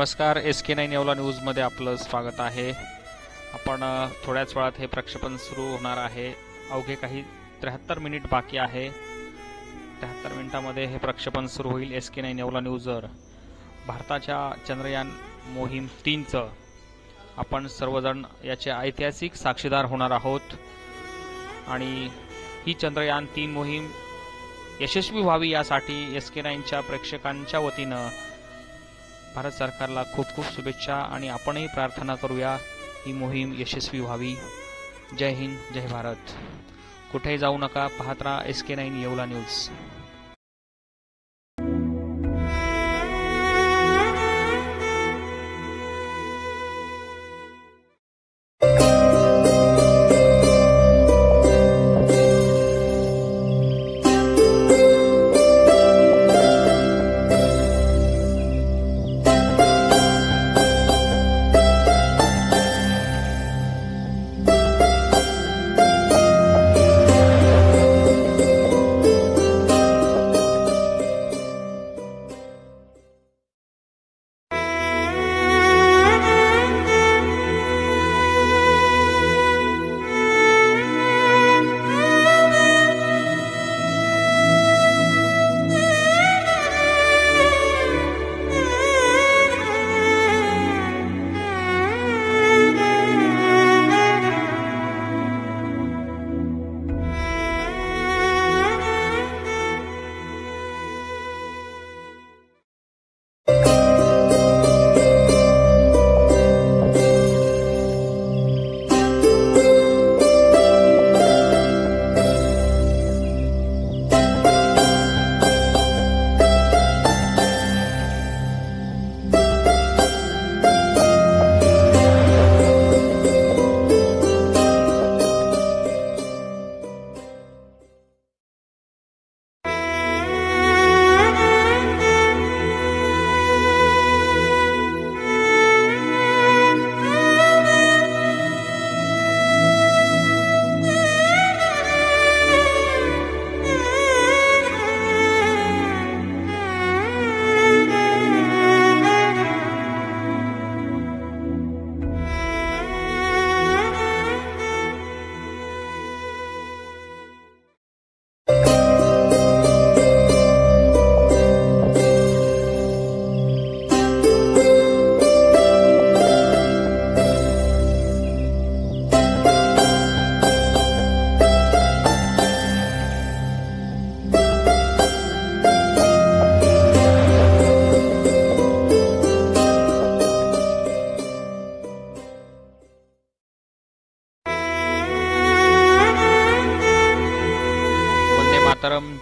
नमस्कार, sk9 येओला न्यूजमध्ये आपलं स्वागत आहे। आपण थोड्याच वेळात हे प्रक्षेपण सुरू होणार आहे। अवघे काही 73 मिनिट बाकी आहे। 73 मिनिटांमध्ये हे प्रक्षेपण सुरू होईल। sk9 येओला न्यूजवर भारताच्या चंद्रयान मोहीम 3चं आपण सर्वजण याचे ऐतिहासिक साक्षीदार होणार आहोत आणि ही चंद्रयान 3 मोहीम यशस्वी व्हावी यासाठी sk9च्या प्रेक्षकांच्या वतीनं भारत सरकारला खूप खूप शुभेच्छा आणि आपणही प्रार्थना करूया ही मोहीम यशस्वी व्हावी। जय हिंद, जय भारत। कुठेही जाऊ नका, पाहत राहा sk9 येओला न्यूज।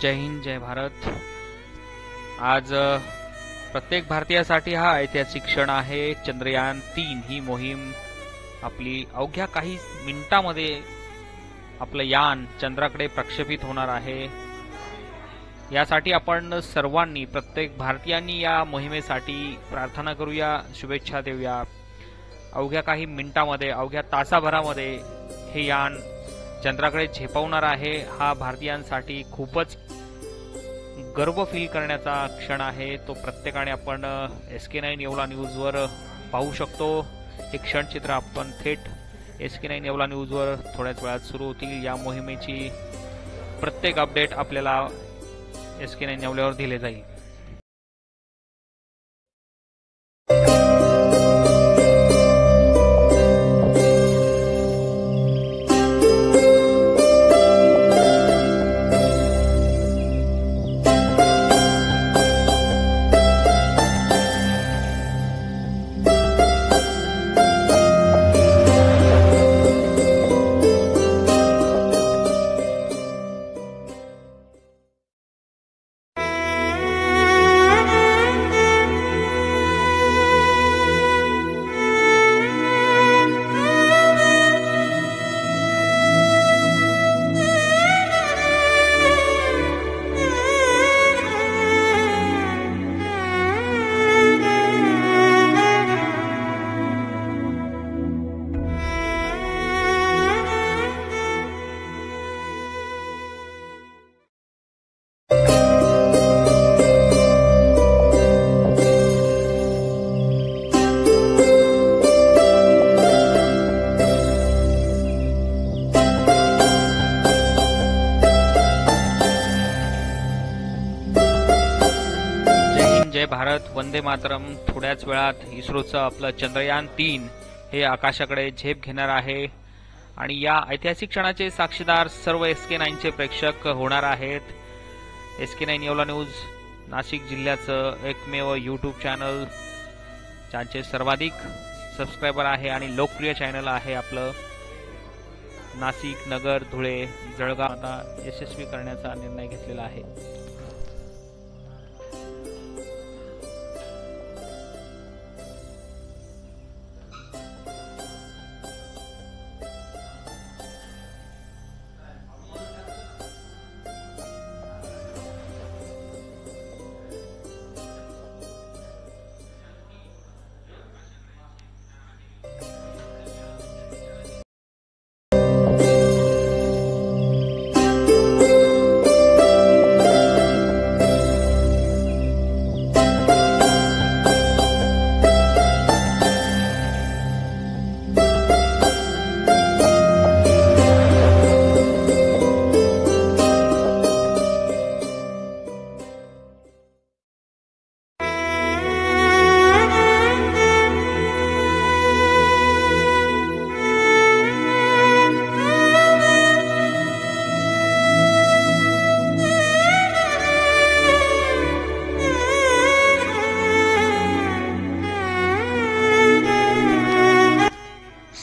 जय हिंद, जय भारत। आज प्रत्येक भारतीयासाठी हा ऐतिहासिक क्षण आहे। चंद्रयान 3 ही मोहीम आपली अवघ्या काही मिनिटांमध्ये आपलं यान चंद्राकडे प्रक्षेपित होणार आहे। यासाठी आपण सर्वांनी, प्रत्येक भारतीयांनी या मोहिमेसाठी प्रार्थना करूया, शुभेच्छा देऊया। अवघ्या काही मिनिटांमध्ये, अवघ्या तासाभरामध्ये हे यान चंद्राकडे झेपावणार आहे। हा भारतीयांसाठी खूपच गर्व फील करण्याचा क्षण आहे। तो प्रत्येकाने आपण sk9 येओला न्यूजवर पाहू शकतो। हे क्षणचित्र आपण थेट sk9 येओला न्यूजवर थोड्याच वेळात सुरू होतील। या मोहिमेची प्रत्येक अपडेट आपल्याला sk9 येओल्यावर दिले जाईल। भारत वंदे मातरम. थोड्याच वेळात इस्रोचं आपलं चंद्रयान-3 हे आकाशाकडे झेप घेणार आहे आणि या ऐतिहासिक क्षणाचे साक्षीदार सर्व sk9चे प्रेक्षक होणार आहेत. sk9 येवला न्यूज नाशिक जिल्ह्याचं एकमेव यूट्यूब चॅनल, ज्यांचे सर्वाधिक सबस्क्रायबर आहे आणि लोकप्रिय चॅनल आहे आपलं. नाशिक, नगर, धुळे, जळगाव आता यशस्वी करण्याचा निर्णय घेतलेला आहे.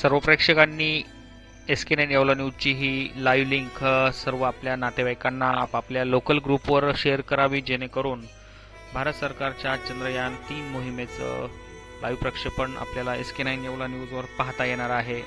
सर्व प्रेक्षकांनी sk9 येवला न्यूजची ही लाईव्ह लिंक सर्व आपल्या नातेवाईकांना आपापल्या लोकल ग्रुपवर शेअर करावी, जेणेकरून भारत सरकारच्या चंद्रयान-3 मोहिमेचं लाईव्ह प्रक्षेपण आपल्याला sk9 येवला न्यूजवर पाहता येणार आहे.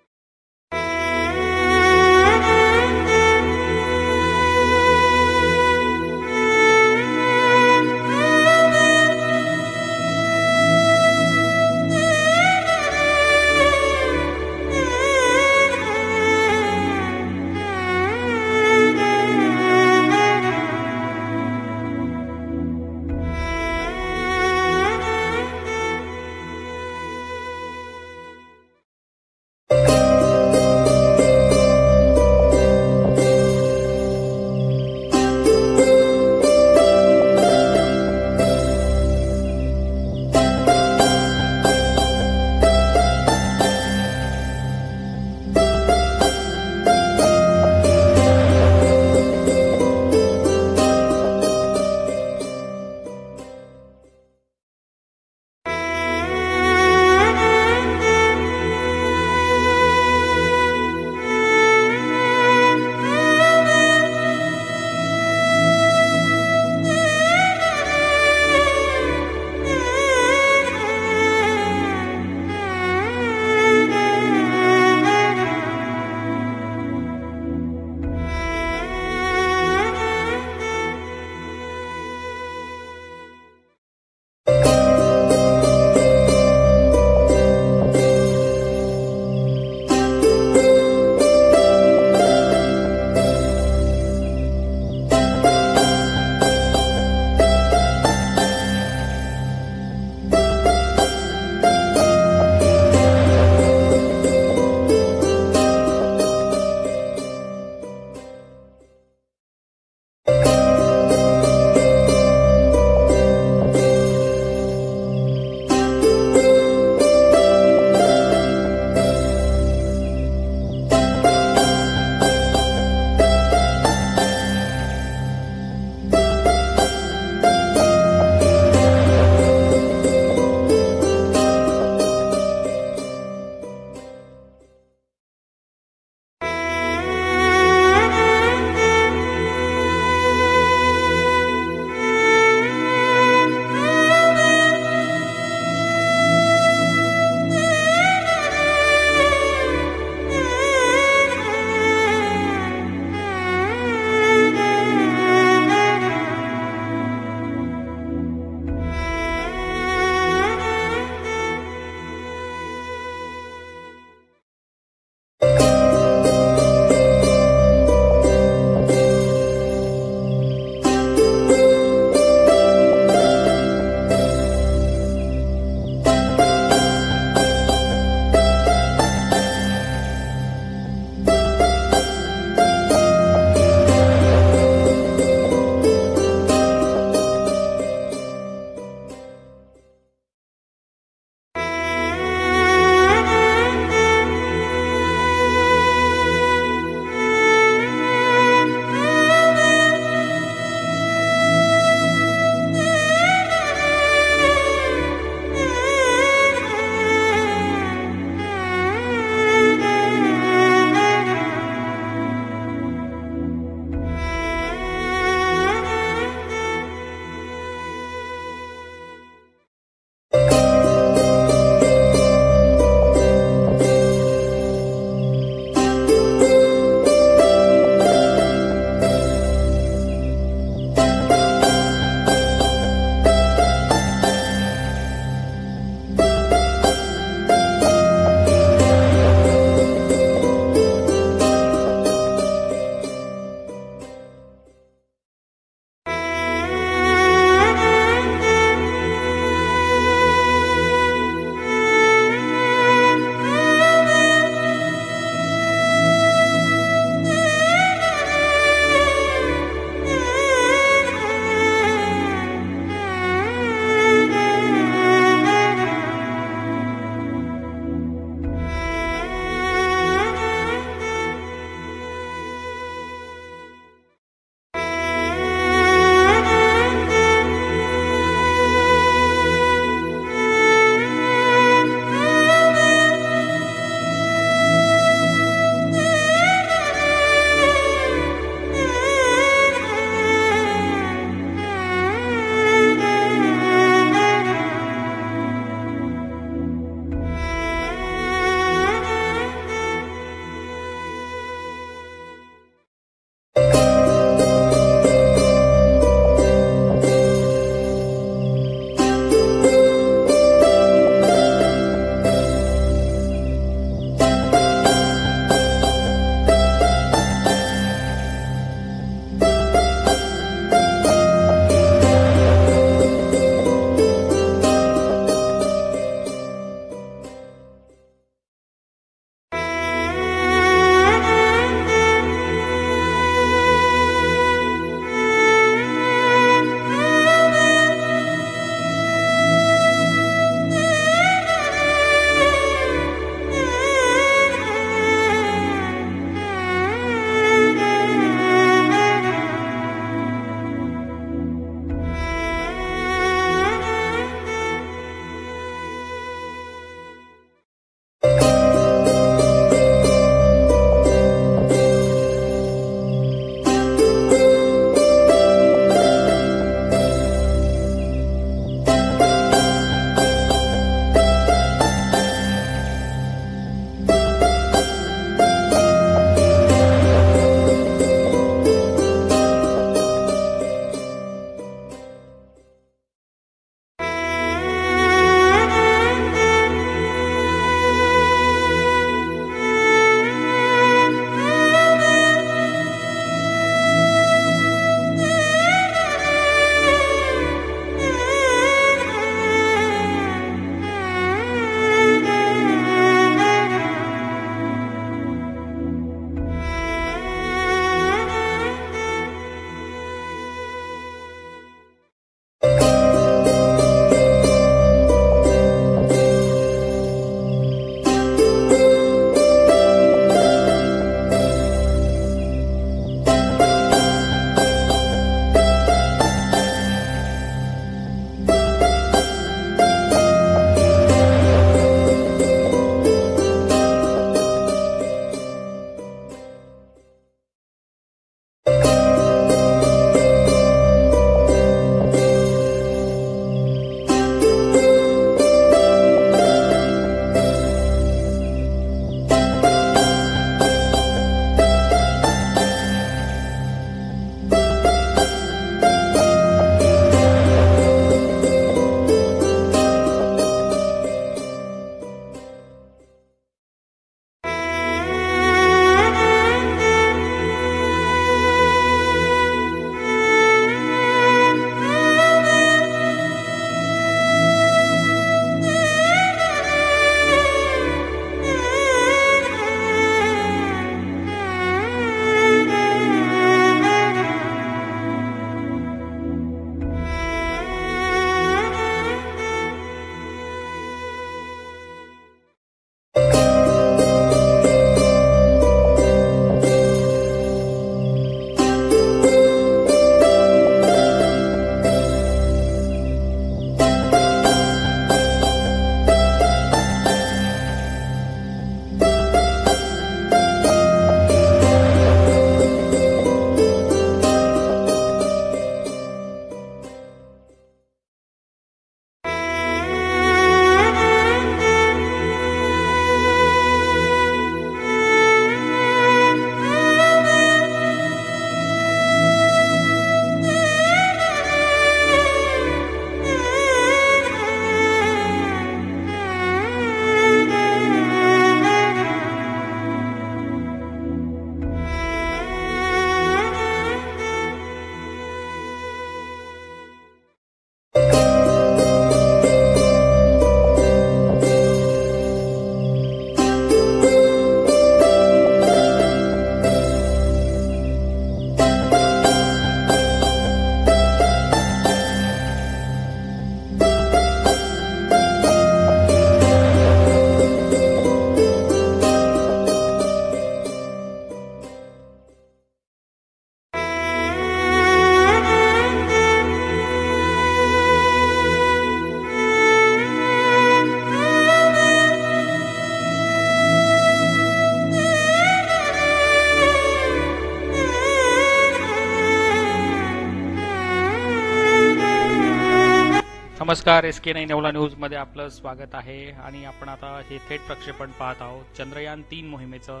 नमस्कार, sk9 येओला न्यूज मध्ये आपलं स्वागत आहे आणि आपण आता हे थेट प्रक्षेपण पाहत आहोत चंद्रयान 3 मोहिमेचं।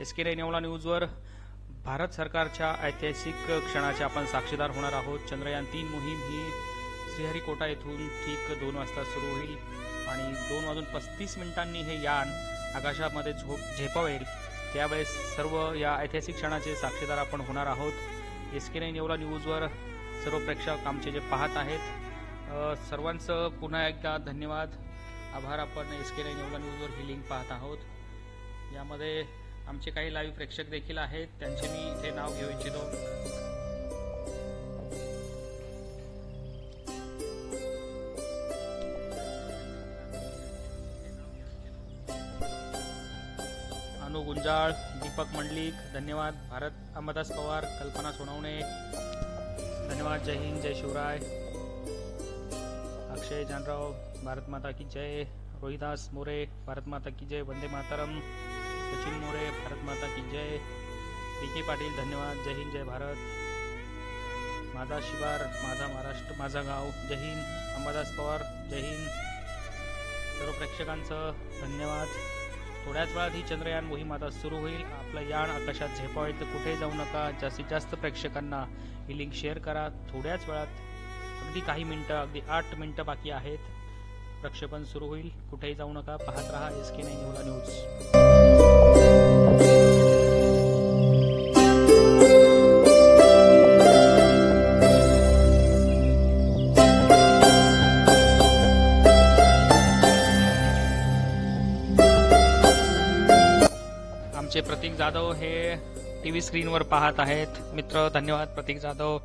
sk9 येओला न्यूजवर भारत सरकारच्या ऐतिहासिक क्षणाचे आपण साक्षीदार होणार आहोत। चंद्रयान 3 मोहीम ही श्रीहरिकोटा येथून ठीक 2 वाजता सुरू होईल आणि 2:35 हे यान आकाशामध्ये झेपावेल। त्यावेळेस सर्व या ऐतिहासिक क्षणाचे साक्षीदार आपण होणार आहोत। sk9 येओला न्यूजवर सर्व प्रेक्षक आमचे जे पाहत आहेत सर्वांचं पुन्हा एकदा धन्यवाद, आभार। आपण sk9 येओला न्यूजवर ही लिंक पाहत आहोत। यामध्ये आमचे काही लाईव्ह प्रेक्षक देखील आहेत, त्यांचे मी इथे नाव घेऊ इच्छितो। अनु गुंजाळ, दीपक मंडलिक धन्यवाद, भारत अंबादास पवार, कल्पना सोनवणे धन्यवाद, जय हिंद जय शिवराय, अक्षय जानराव भारत माता की जय, रोहिदास मोरे भारत माता की जय, वंदे मातरम, सचिन मोरे भारत माता की जय, पीके पाटील धन्यवाद, जय हिंद जय भारत, माझा शिवार माझा महाराष्ट्र माझा गाव, जय हिंद, अंबादास पवार जय हिंद। सर्व प्रेक्षकांचं धन्यवाद। थोड्याच वेळात ही चंद्रयान मोहीम आता सुरू होईल। आपलं यान आकाशात झेपावेल तर कुठे जाऊ नका, जास्तीत जास्त प्रेक्षकांना ही लिंक शेअर करा। थोड्याच वेळात अगदी काही मिनिटं, अगदी 8 मिनिटं बाकी आहेत, प्रक्षेपण सुरू होईल। कुठेही जाऊ नका, पाहत रहा sk9 येओला न्यूज। आमचे प्रतीक जाधव हे टीव्ही स्क्रीनवर पाहत आहेत। मित्र धन्यवाद प्रतीक जाधव।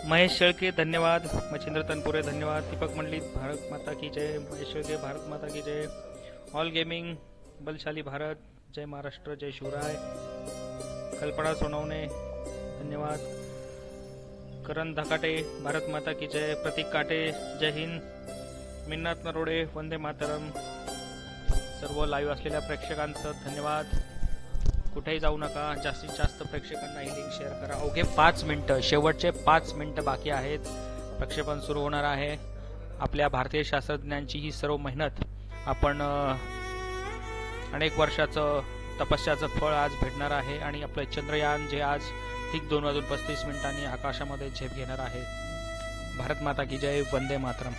महेश शेळके धन्यवाद, मच्छिंद्र तनपुरे धन्यवाद, दीपक मंडलिक भारत माता की जय, महेश शेळके भारत माता की जय, ऑल गेमिंग बलशाली भारत, जय महाराष्ट्र जय शिवराय, कल्पना सोनवणे धन्यवाद, करण धकाटे भारत माता की जय, प्रतीक काटे जय हिंद, मिन्नात नरोडे वंदे मातरम। सर्व लाईव्ह असलेल्या प्रेक्षकांचं धन्यवाद। कुठेही जाऊ नका, जास्तीत जास्त प्रेक्षकांना ही लिंक शेअर करा. अवघे 5 मिनिटं, शेवटचे 5 मिनिटं बाकी आहेत. प्रक्षेपण सुरू होणार आहे. आपल्या भारतीय शास्त्रज्ञांची ही सर्व मेहनत आपण अनेक वर्षाचं तपस्याचं फळ आज भेटणार आहे आणि आपलं चंद्रयान जे आज ठीक 2:35 आकाशामध्ये झेप घेणार आहे. भारत माता की जय. वंदे मातरम.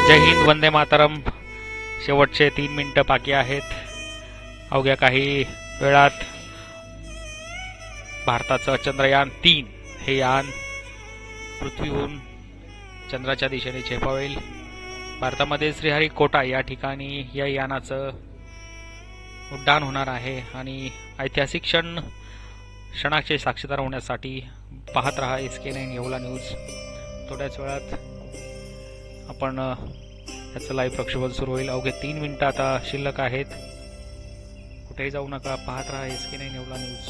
जय हिंद. वंदे मातरम. शेवटचे 3 मिनिटं बाकी आहेत. अवघ्या काही वेळात भारताचं चंद्रयान 3 हे यान पृथ्वीहून चंद्राच्या दिशेने झेपावेल. भारतामध्ये श्रीहरिकोटा या ठिकाणी या यानाचं उड्डाण होणार आहे आणि ऐतिहासिक क्षणाचे साक्षीदार होण्यासाठी पाहत रहा sk9 येओला न्यूज. थोड्याच वेळात आपण याचं लाईव्ह प्रक्षेपण सुरू होईल. अवघे 3 मिनिटं आता शिल्लक आहेत. कुठेही जाऊ नका, पाहत रहा sk9 येओला न्यूज.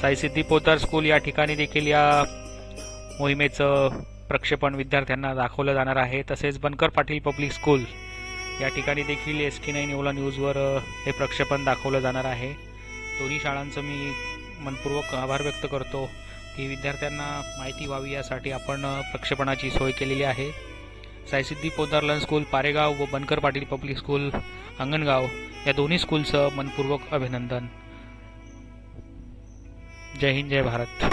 साई सिद्धी पोद्दार स्कूल या ठिकाणी देखील या मोहिमेचं प्रक्षेपण विद्यार्थ्यांना दाखवलं जाणार आहे. तसेच बनकर पाटील पब्लिक स्कूल या ठिकाणी देखील sk9 येओला न्यूजवर हे प्रक्षेपण दाखवलं जाणार आहे. दोन्ही शाळांचं मी मनपूर्वक आभार व्यक्त करतो की विद्यार्थ्यांना माहिती व्हावी यासाठी आपण प्रक्षेपणाची सोय केलेली आहे. साईसिद्धी पोद्दार स्कूल पारेगाव व बनकर पाटील पब्लिक स्कूल अंगणगाव या दोन्ही स्कूलचं मनपूर्वक अभिनंदन. जय हिंद, जय भारत.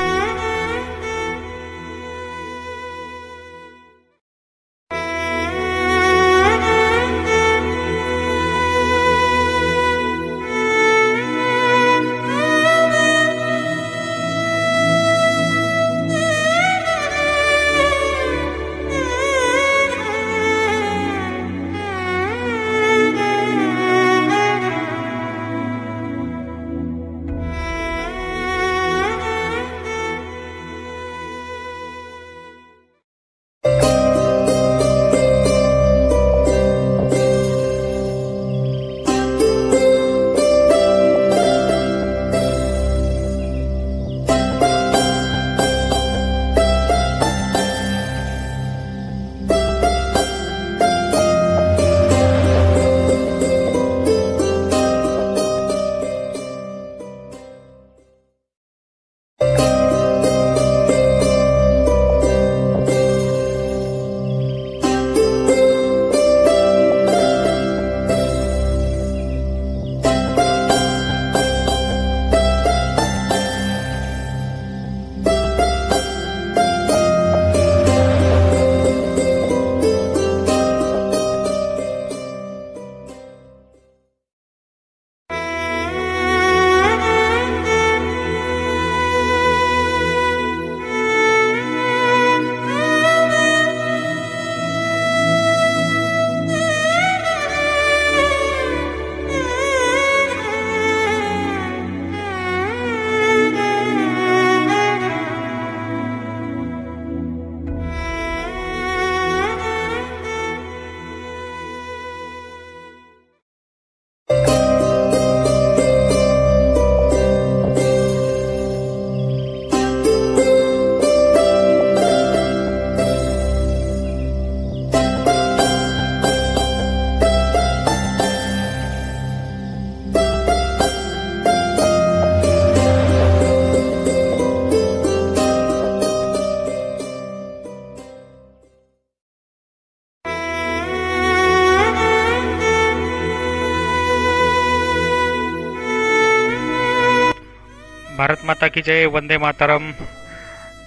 भारत माता की जय. वंदे मातरम.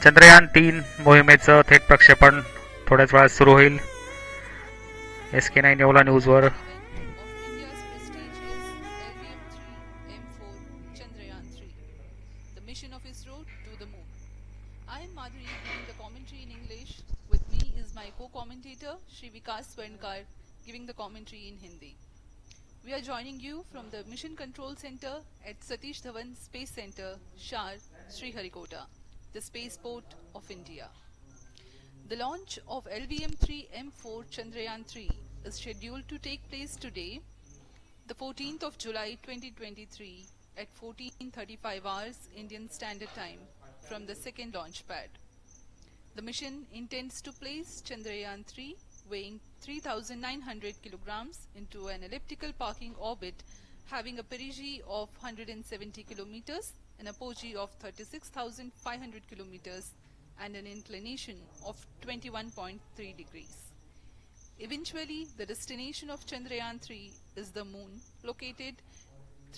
चंद्रयान 3 मोहिमेचं थेट प्रक्षेपण थोड्याच वेळात सुरू होईल. sk9 येवला न्यूजवर. of India's prestigious LVM-3 M4 Chandrayaan-3, the mission of ISRO to the moon. I am Madhuri giving the commentary in English. With me is my co-commentator Shri Vikas Swarnkar giving the commentary in Hindi. We are joining you from the Mission Control Center at Satish Dhawan Space Center, Shar, Sriharikota, the spaceport of India. The launch of LVM-3 M4 Chandrayaan-3 is scheduled to take place today, the 14th of July 2023 at 14:35 hours Indian Standard Time from the second launch pad. The mission intends to place Chandrayaan-3 weighing 3,900 kilograms into an elliptical parking orbit having a perigee of 170 kilometers, an apogee of 36,500 kilometers and an inclination of 21.3 degrees. Eventually, the destination of Chandrayaan-3 is the moon, located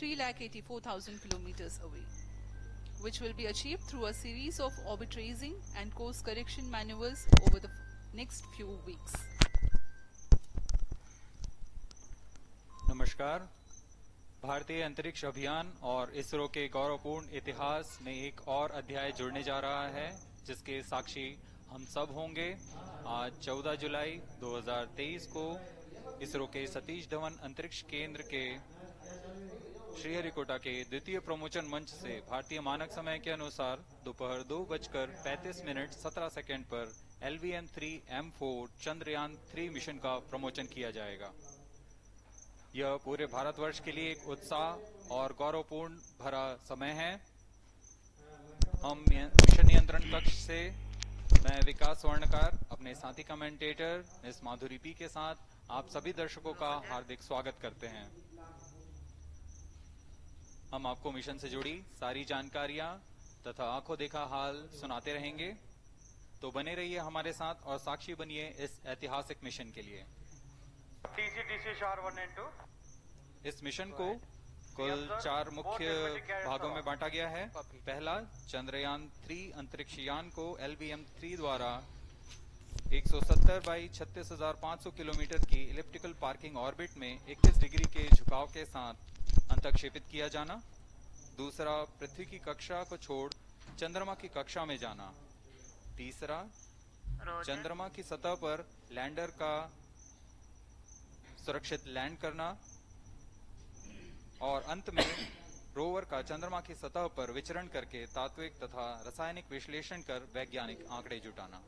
3,84,000 kilometers away, which will be achieved through a series of orbit raising and course correction maneuvers over the next few weeks. नमस्कार. भारतीय अंतरिक्ष अभियान और इसरो के गौरवपूर्ण इतिहास में एक और अध्याय जुड़ने जा रहा है, जिसके साक्षी हम सब होंगे. आज 14 जुलाई 2023 को इसरो के सतीश धवन अंतरिक्ष केंद्र के श्रीहरिकोटा के द्वितीय प्रमोचन मंच से भारतीय मानक समय के अनुसार दोपहर 2:35 पर LVM-3 M4 चंद्रयान-3 मिशन का प्रमोचन किया जाएगा. यह पूरे भारतवर्ष के लिए एक उत्साह और गौरवपूर्ण भरा समय है. हम मिशन नियंत्रण कक्ष से मैं विकास स्वर्णकार अपने साथी कमेंटेटर मिस माधुरी पी के साथ आप सभी दर्शकों का हार्दिक स्वागत करते हैं. हम आपको मिशन से जुड़ी सारी जानकारियां तथा आंखों देखा हाल सुनाते रहेंगे, तो बने रहिए हमारे साथ और साक्षी बनिए इस ऐतिहासिक मिशन के लिए. इस मिशन को कुल 4 मुख्य भागों में बांटा गया है. पहला, चंद्रयान-3 अंतरिक्ष यान को LVM-3 द्वारा 170 बाई 36,500 किलोमीटर की इलिप्टिकल पार्किंग ऑर्बिट में 21 डिग्री के झुकाव के साथ अंतक्षेपित किया जाना. दूसरा, पृथ्वी की कक्षा को छोड़ चंद्रमा की कक्षा में जाना. तीसरा, चंद्रमा की सतह पर लैंडर का सुरक्षित लैंड करना. और अंत में रोवर का चंद्रमा की सतह पर विचरण करके तात्विक तथा रासायनिक विश्लेषण कर वैज्ञानिक आंकड़े जुटाना.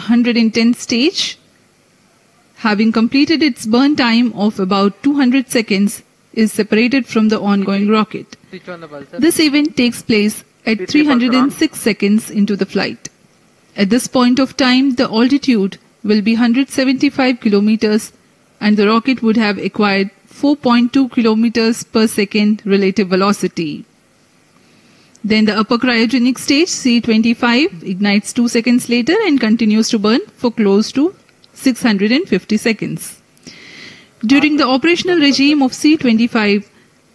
110 stage, having completed its burn time of about 200 seconds, is separated from the ongoing rocket. This event takes place at 306 seconds into the flight. At this point of time, the altitude will be 175 kilometers and the rocket would have acquired 4.2 kilometers per second relative velocity. Then the upper cryogenic stage, C25, ignites 2 seconds later and continues to burn for close to 650 seconds. During the operational regime of C25,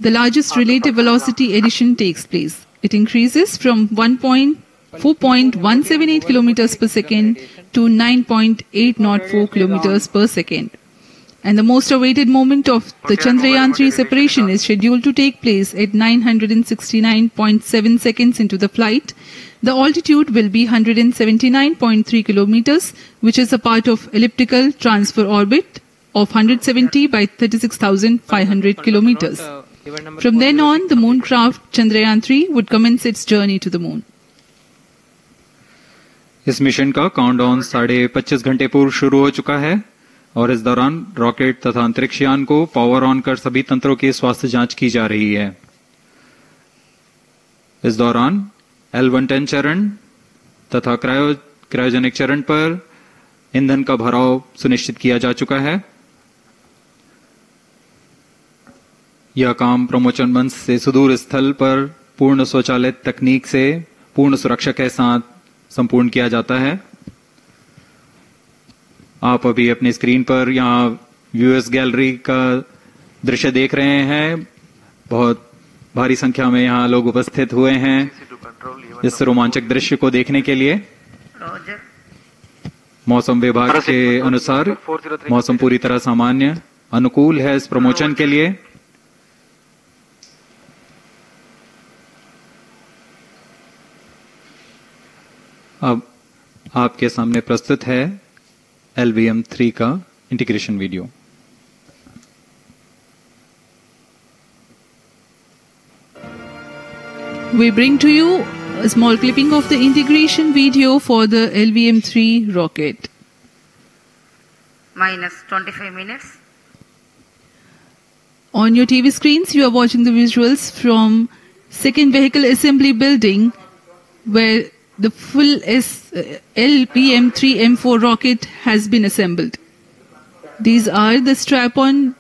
the largest relative velocity addition takes place. It increases from 4.178 kilometers per second to 9.804 kilometers per second. And the most awaited moment of the Chandrayaan-3 separation is scheduled to take place at 969.7 seconds into the flight. The altitude will be 179.3 kilometers, which is a part of elliptical transfer orbit of 170 by 36,500 kilometers. From then on, the mooncraft Chandrayaan-3 would commence its journey to the moon. इस mission का countdown 25.5 घंटे पूर्व शुरू हो चुका है और इस दौरान रॉकेट तथा अंतरिक्षयान को पावर ऑन कर सभी तंत्रों की स्वास्थ्य जांच की जा रही है। इस दौरान L110 चरण तथा क्रायोजेनिक चरण पर ईंधन का भराव सुनिश्चित किया जा चुका है। यह काम प्रमोशन मंच से सुदूर स्थल पर पूर्ण स्वचालित तकनीक से पूर्ण सुरक्षा के साथ संपूर्ण किया जाता है। आप अभी अपनी स्क्रीन पर यहाँ व्यूअर्स गैलरी का दृश्य देख रहे हैं। बहुत भारी संख्या में यहाँ लोग उपस्थित हुए हैं इस रोमांचक दृश्य को देखने के लिए। मौसम विभाग के अनुसार मौसम पूरी तरह सामान्य अनुकूल है इस प्रमोशन के लिए। अब आपके सामने प्रस्तुत है LVM-3 का integration video. We bring to you a small clipping of the integration video for the LVM-3 rocket. Minus 25 minutes. On your TV screens, you are watching the visuals from second vehicle assembly building where the full LVM-3M4 rocket has been assembled. These are the strap-on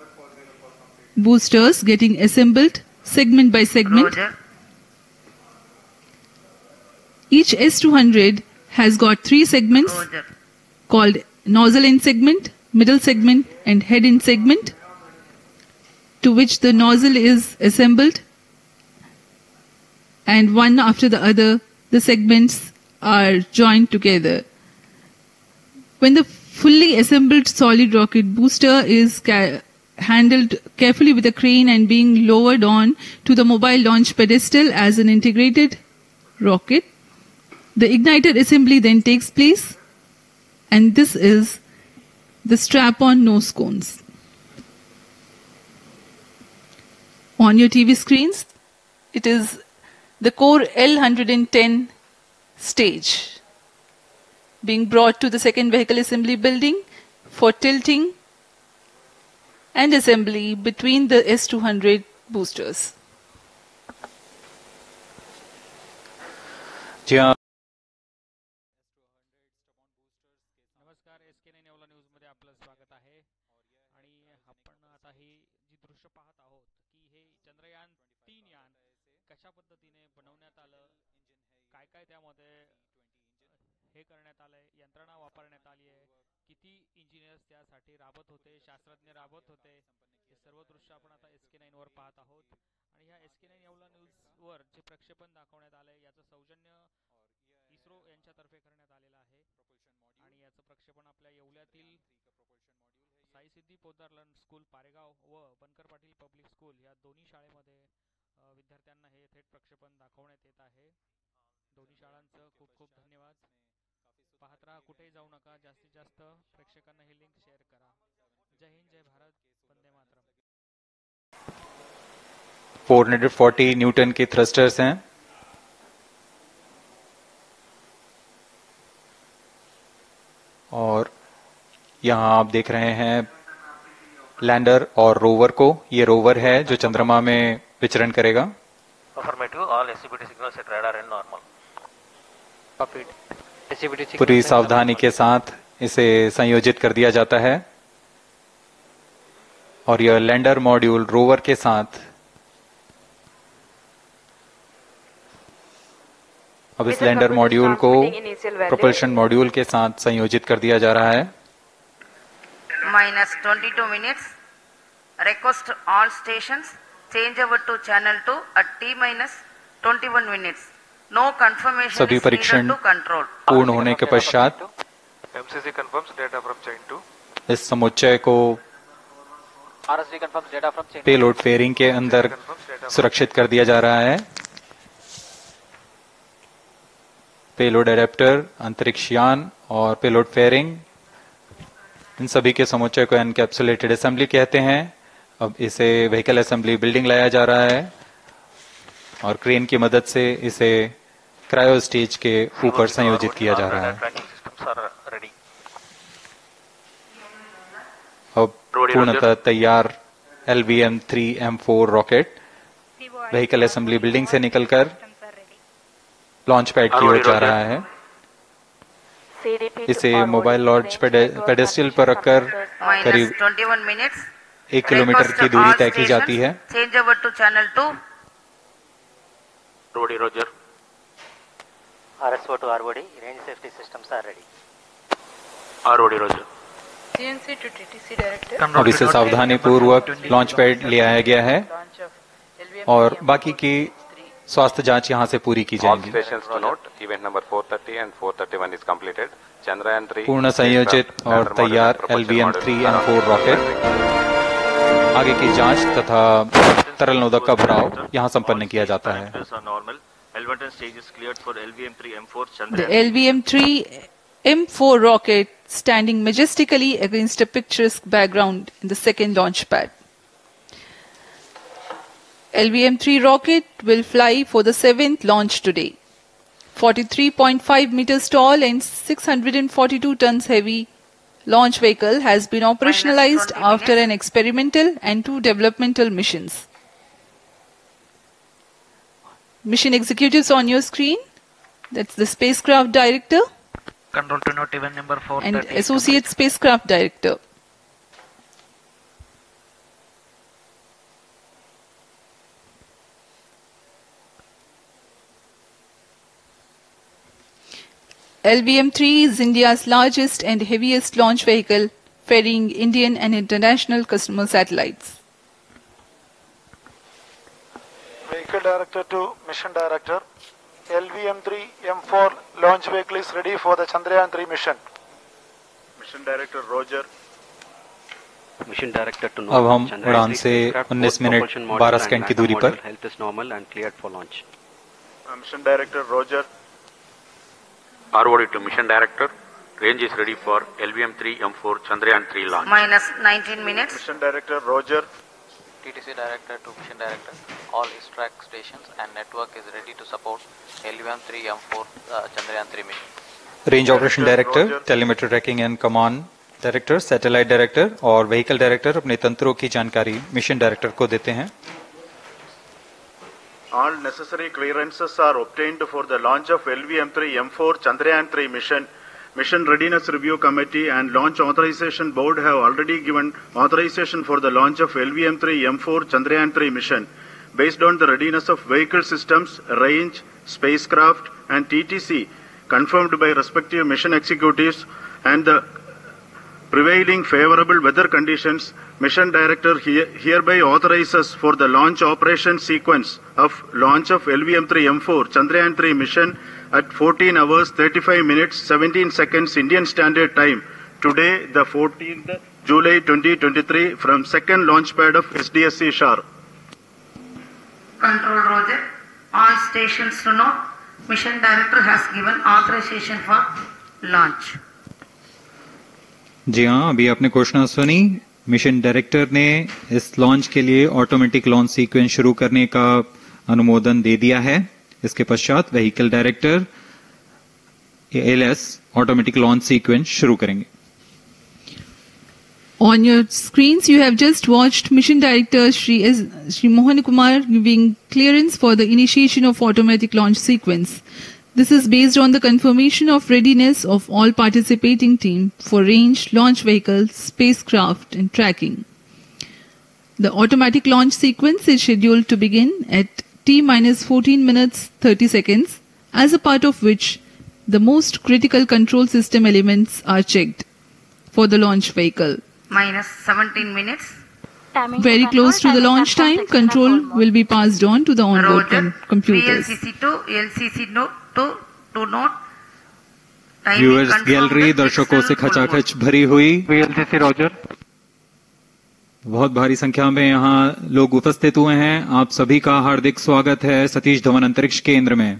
boosters getting assembled segment by segment. Roger. Each S200 has got 3 segments Roger. called nozzle end segment, middle segment and head end segment, to which the nozzle is assembled, and one after the other the segments are joined together. When the fully assembled solid rocket booster is handled carefully with a crane and being lowered on to the mobile launch pedestal as an integrated rocket, the igniter assembly then takes place, and this is the strap-on nose cones. On your TV screens, it is the core L110 stage being brought to the second vehicle assembly building for tilting and assembly between the S200 boosters. नमस्कार, sk9 Yeola news मध्ये आपलं स्वागत आहे। आणि आपण आता ही जी दृश्य पाहत आहोत की हे चंद्रयान 3 यान कशा पद्धतीने बनवण्यात आलं, काय काय त्यामध्ये हे करण्यात आलंय, यंत्रणा वापरण्यात आली आहे, किती इंजिनियर्स त्यासाठी राबत होते, शास्त्रज्ञ राबत होते, हे सर्व दृश्य आपण आता sk9 वर पाहत आहोत। आणि ह्या sk9 येओला न्यूज वर जे प्रक्षेपण दाखवण्यात आलंय याचं सौजन्य इस्रो यांच्यातर्फे करण्यात आलेलं आहे। आणि याचं प्रक्षेपण आपल्या येवल्यातील साई सिद्धी पोद्दार स्कूल पारेगाव व बनकर पाटील पब्लिक स्कूल या दोन्ही शाळेमध्ये विद्यार्थ्यांना हे थेट प्रक्षेपण दाखवण्यात येत आहे। दोन्ही शाळांचं खूप खूप धन्यवाद। पाहत राहा, कुठेही जाऊ नका, जास्तीत जास्त प्रेक्षकांना ही लिंक शेअर करा। जय हिंद, जय भारत, वंदे मातरम। 440 न्यूटन के थ्रस्टर्स हैं। यहाँ आप देख रहे हैं लैंडर और रोवर को। ये रोवर है जो चंद्रमा में विचरण करेगा। Affirmative, all SCBT signals at radar and normal. Copied. SCBT signals पूरी at सावधानी के साथ इसे संयोजित कर दिया जाता है और यह लैंडर मॉड्यूल रोवर के साथ अब इस लैंडर मॉड्यूल को प्रोपल्शन मॉड्यूल के साथ संयोजित कर दिया जा रहा है। -22 minutes. Request all stations change over to channel 2 at T-21 minutes. No confirmation सभी is needed परीक्षण to control. पूर्ण होने के पश्चात MCC confirms data from chain 2. इस समुच्चय को RSD confirms data from chain 2. Payload fairing के अंदर सुरक्षित कर दिया जा रहा है। पेलोड एडेप्टर, अंतरिक्ष यान और पेलोड फेयरिंग, इन सभी के समुच्चय को एनकैप्सुलेटेड असेंबली कहते हैं। अब इसे व्हीकल असेंबली बिल्डिंग लाया जा रहा है और क्रेन की मदद से इसे क्रायो स्टेज के ऊपर संयोजित किया जा रहा है। अब पूर्णतः तैयार LVM-3M4 rocket vehicle assembly building से निकलकर लॉन्च पैड की ओर जा रहा है। इसे मोबाइल लॉन्च पेडेस्ट्रियल पर रखकर करीब -21 minutes. 1 किलोमीटर की दूरी तय की जाती है। Change over to channel 2. Rody, Roger. RSO to ROD, range safety systems are ready. ROD, Roger. CNC to TTC director. अब इसे सावधानी पूर्वक लॉन्च पैड ले आया गया है और बाकी की स्वास्थ्य जांच यहां से पूरी की All जाएगी। stations to note, event number 430 and 431 is completed. Chandrayaan 3 पूर्ण संयोजित और तैयार LVM-3M4 रॉकेट आगे की जांच तथा तरल नोदक का भराव यहां संपन्न किया जाता है। The LVM-3M4 rocket standing majestically against a picturesque background in the second launch pad. LVM-3 rocket will fly for the 7th launch today. 43.5 meters tall and 642 tons heavy launch vehicle has been operationalized after an experimental and 2 developmental missions. Mission executives on your screen. That's the spacecraft director Control to note, event number 430. and associate spacecraft director. LVM-3 is India's largest and heaviest launch vehicle, ferrying Indian and international customer satellites. Vehicle Director to Mission Director. LVM-3M4 launch vehicle is ready for the Chandrayaan 3 mission. Mission Director Roger. Mission Director to अब हम उड़ान से 19 minute 12 second की दूरी पर। Health is normal and cleared for launch. Mission Director Roger. ROD to Mission Director. Range is ready for LVM-3M4 Chandrayaan 3 launch. -19 minutes. Mission Director Roger. TTC Director to Mission Director. All track stations and network is ready to support LVM-3M4 Chandrayaan 3 mission. Range operation director, telemetry tracking and command director, satellite director और vehicle director अपने तंत्रों की जानकारी mission director को देते हैं। All necessary clearances are obtained for the launch of LVM-3M4 Chandrayaan 3 mission. Mission Readiness Review Committee and Launch Authorization Board have already given authorization for the launch of LVM-3M4 Chandrayaan 3 mission. Based on the readiness of vehicle systems, range, spacecraft and TTC confirmed by respective mission executives and the prevailing favorable weather conditions, Mission Director hereby authorizes for the launch operation sequence of launch of LVM-3M4 Chandrayaan 3 mission at 14 hours 35 minutes 17 seconds Indian Standard Time today, the 14th July 2023 from second launch pad of SDSC Shar. Control Roger. All stations to know. Mission Director has given authorization for launch. जी हाँ, अभी आपने घोषणा सुनी। Mission director ने इस launch के लिए automatic launch sequence शुरू करने का अनुमोदन दे दिया है। इसके पश्चात vehicle director ALS automatic launch sequence शुरू करेंगे। On your screens, you have just watched Mission Director Shri Mohan Kumar giving clearance for the initiation of automatic launch sequence. This is based on the confirmation of readiness of all participating teams for range, launch vehicles, spacecraft and tracking. The automatic launch sequence is scheduled to begin at T-14 minutes 30 seconds, as a part of which the most critical control system elements are checked for the launch vehicle. Minus 17 minutes. Very close to the launch time, control will be passed on to the onboard computers. VLCC2, LCC2 to note. Viewers gallery दर्शकों से खचाखच भरी हुई। VLCC Roger. बहुत भारी संख्या में यहाँ लोग उपस्थित हुए हैं। आप सभी का हार्दिक स्वागत है सतीश धवन अंतरिक्ष केंद्र में।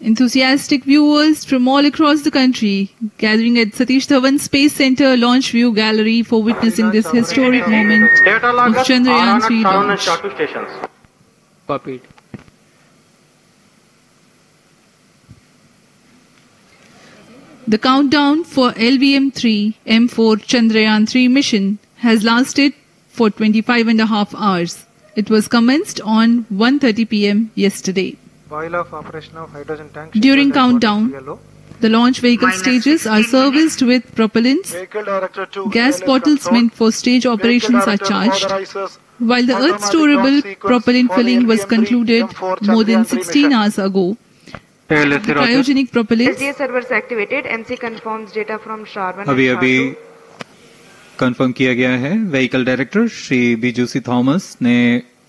Enthusiastic viewers from all across the country gathering at Satish Dhawan Space Center Launch View Gallery for witnessing this historic moment of Chandrayaan 3 launch. Copied. The countdown for LVM-3 M4 Chandrayaan 3 mission has lasted for 25.5 hours. It was commenced on 1:30 p.m. yesterday. While of operation of hydrogen tank. During countdown, the launch vehicle stages are serviced with propellants. Gas bottles meant for stage operations are charged. While the Earth storable propellant filling was concluded more than 16 hours ago, the cryogenic propellants servers activated. MC confirms data from Sharman. अभी confirm किया गया है। Vehicle director Shri बीजूसी Thomas ने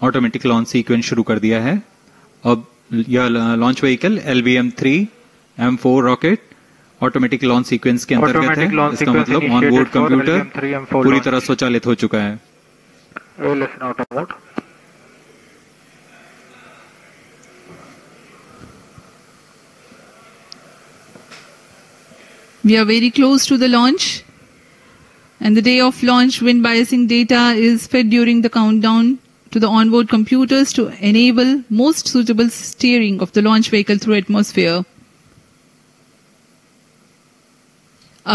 automatic launch sequence शुरू कर दिया है। अब यह launch vehicle LVM-3 M4 rocket automatic launch sequence के अंतर्गत है। इसका मतलब ऑन बोर्ड कंप्यूटर पूरी तरह स्वचालित हो चुका है। we are very close to the launch, and the day of launch wind biasing data is fed during the countdown to the onboard computers to enable most suitable steering of the launch vehicle through atmosphere.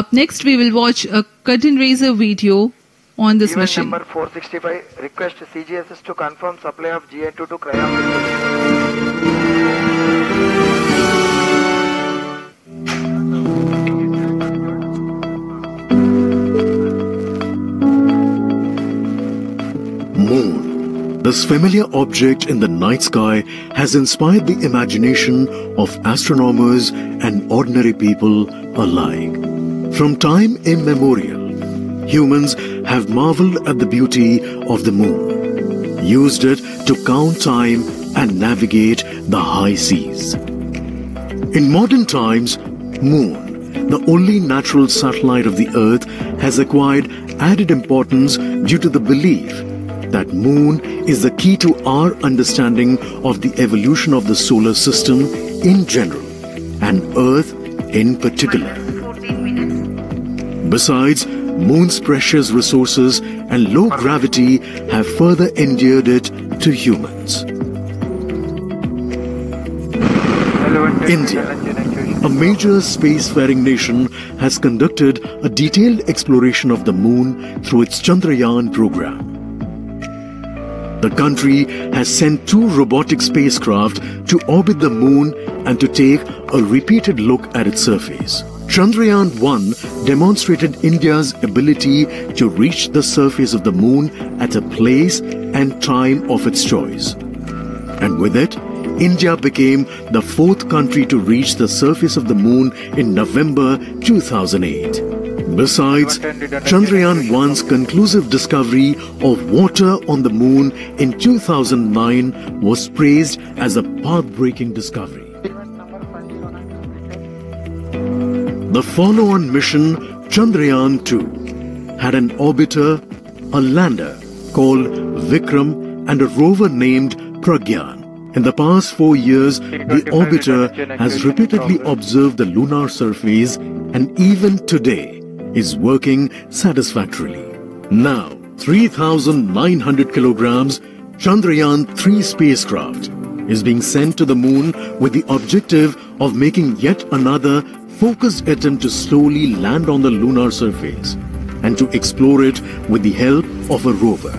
Up next, we will watch a curtain raiser video on this mission. Number 465, request CGSS to confirm supply of GN2 to cryo. Moon. This familiar object in the night sky has inspired the imagination of astronomers and ordinary people alike. From time immemorial, humans have marveled at the beauty of the moon, used it to count time and navigate the high seas. In modern times, Moon, the only natural satellite of the Earth, has acquired added importance due to the belief that Moon is the key to our understanding of the evolution of the solar system in general and Earth in particular. Besides, Moon's precious resources and low gravity have further endeared it to humans. India, a major spacefaring nation, has conducted a detailed exploration of the Moon through its Chandrayaan program. The country has sent 2 robotic spacecraft to orbit the Moon and to take a repeated look at its surface. Chandrayaan-1 demonstrated India's ability to reach the surface of the Moon at a place and time of its choice. And with it, India became the 4th country to reach the surface of the Moon in November 2008. Besides, Chandrayaan-1's conclusive discovery of water on the Moon in 2009 was praised as a path-breaking discovery. The follow-on mission, Chandrayaan-2, had an orbiter, a lander called Vikram, and a rover named Pragyan. In the past 4 years, the orbiter has repeatedly observed the lunar surface and even today is working satisfactorily. Now, 3,900 kilograms Chandrayaan-3 spacecraft is being sent to the Moon with the objective of making yet another focused attempt to slowly land on the lunar surface and to explore it with the help of a rover.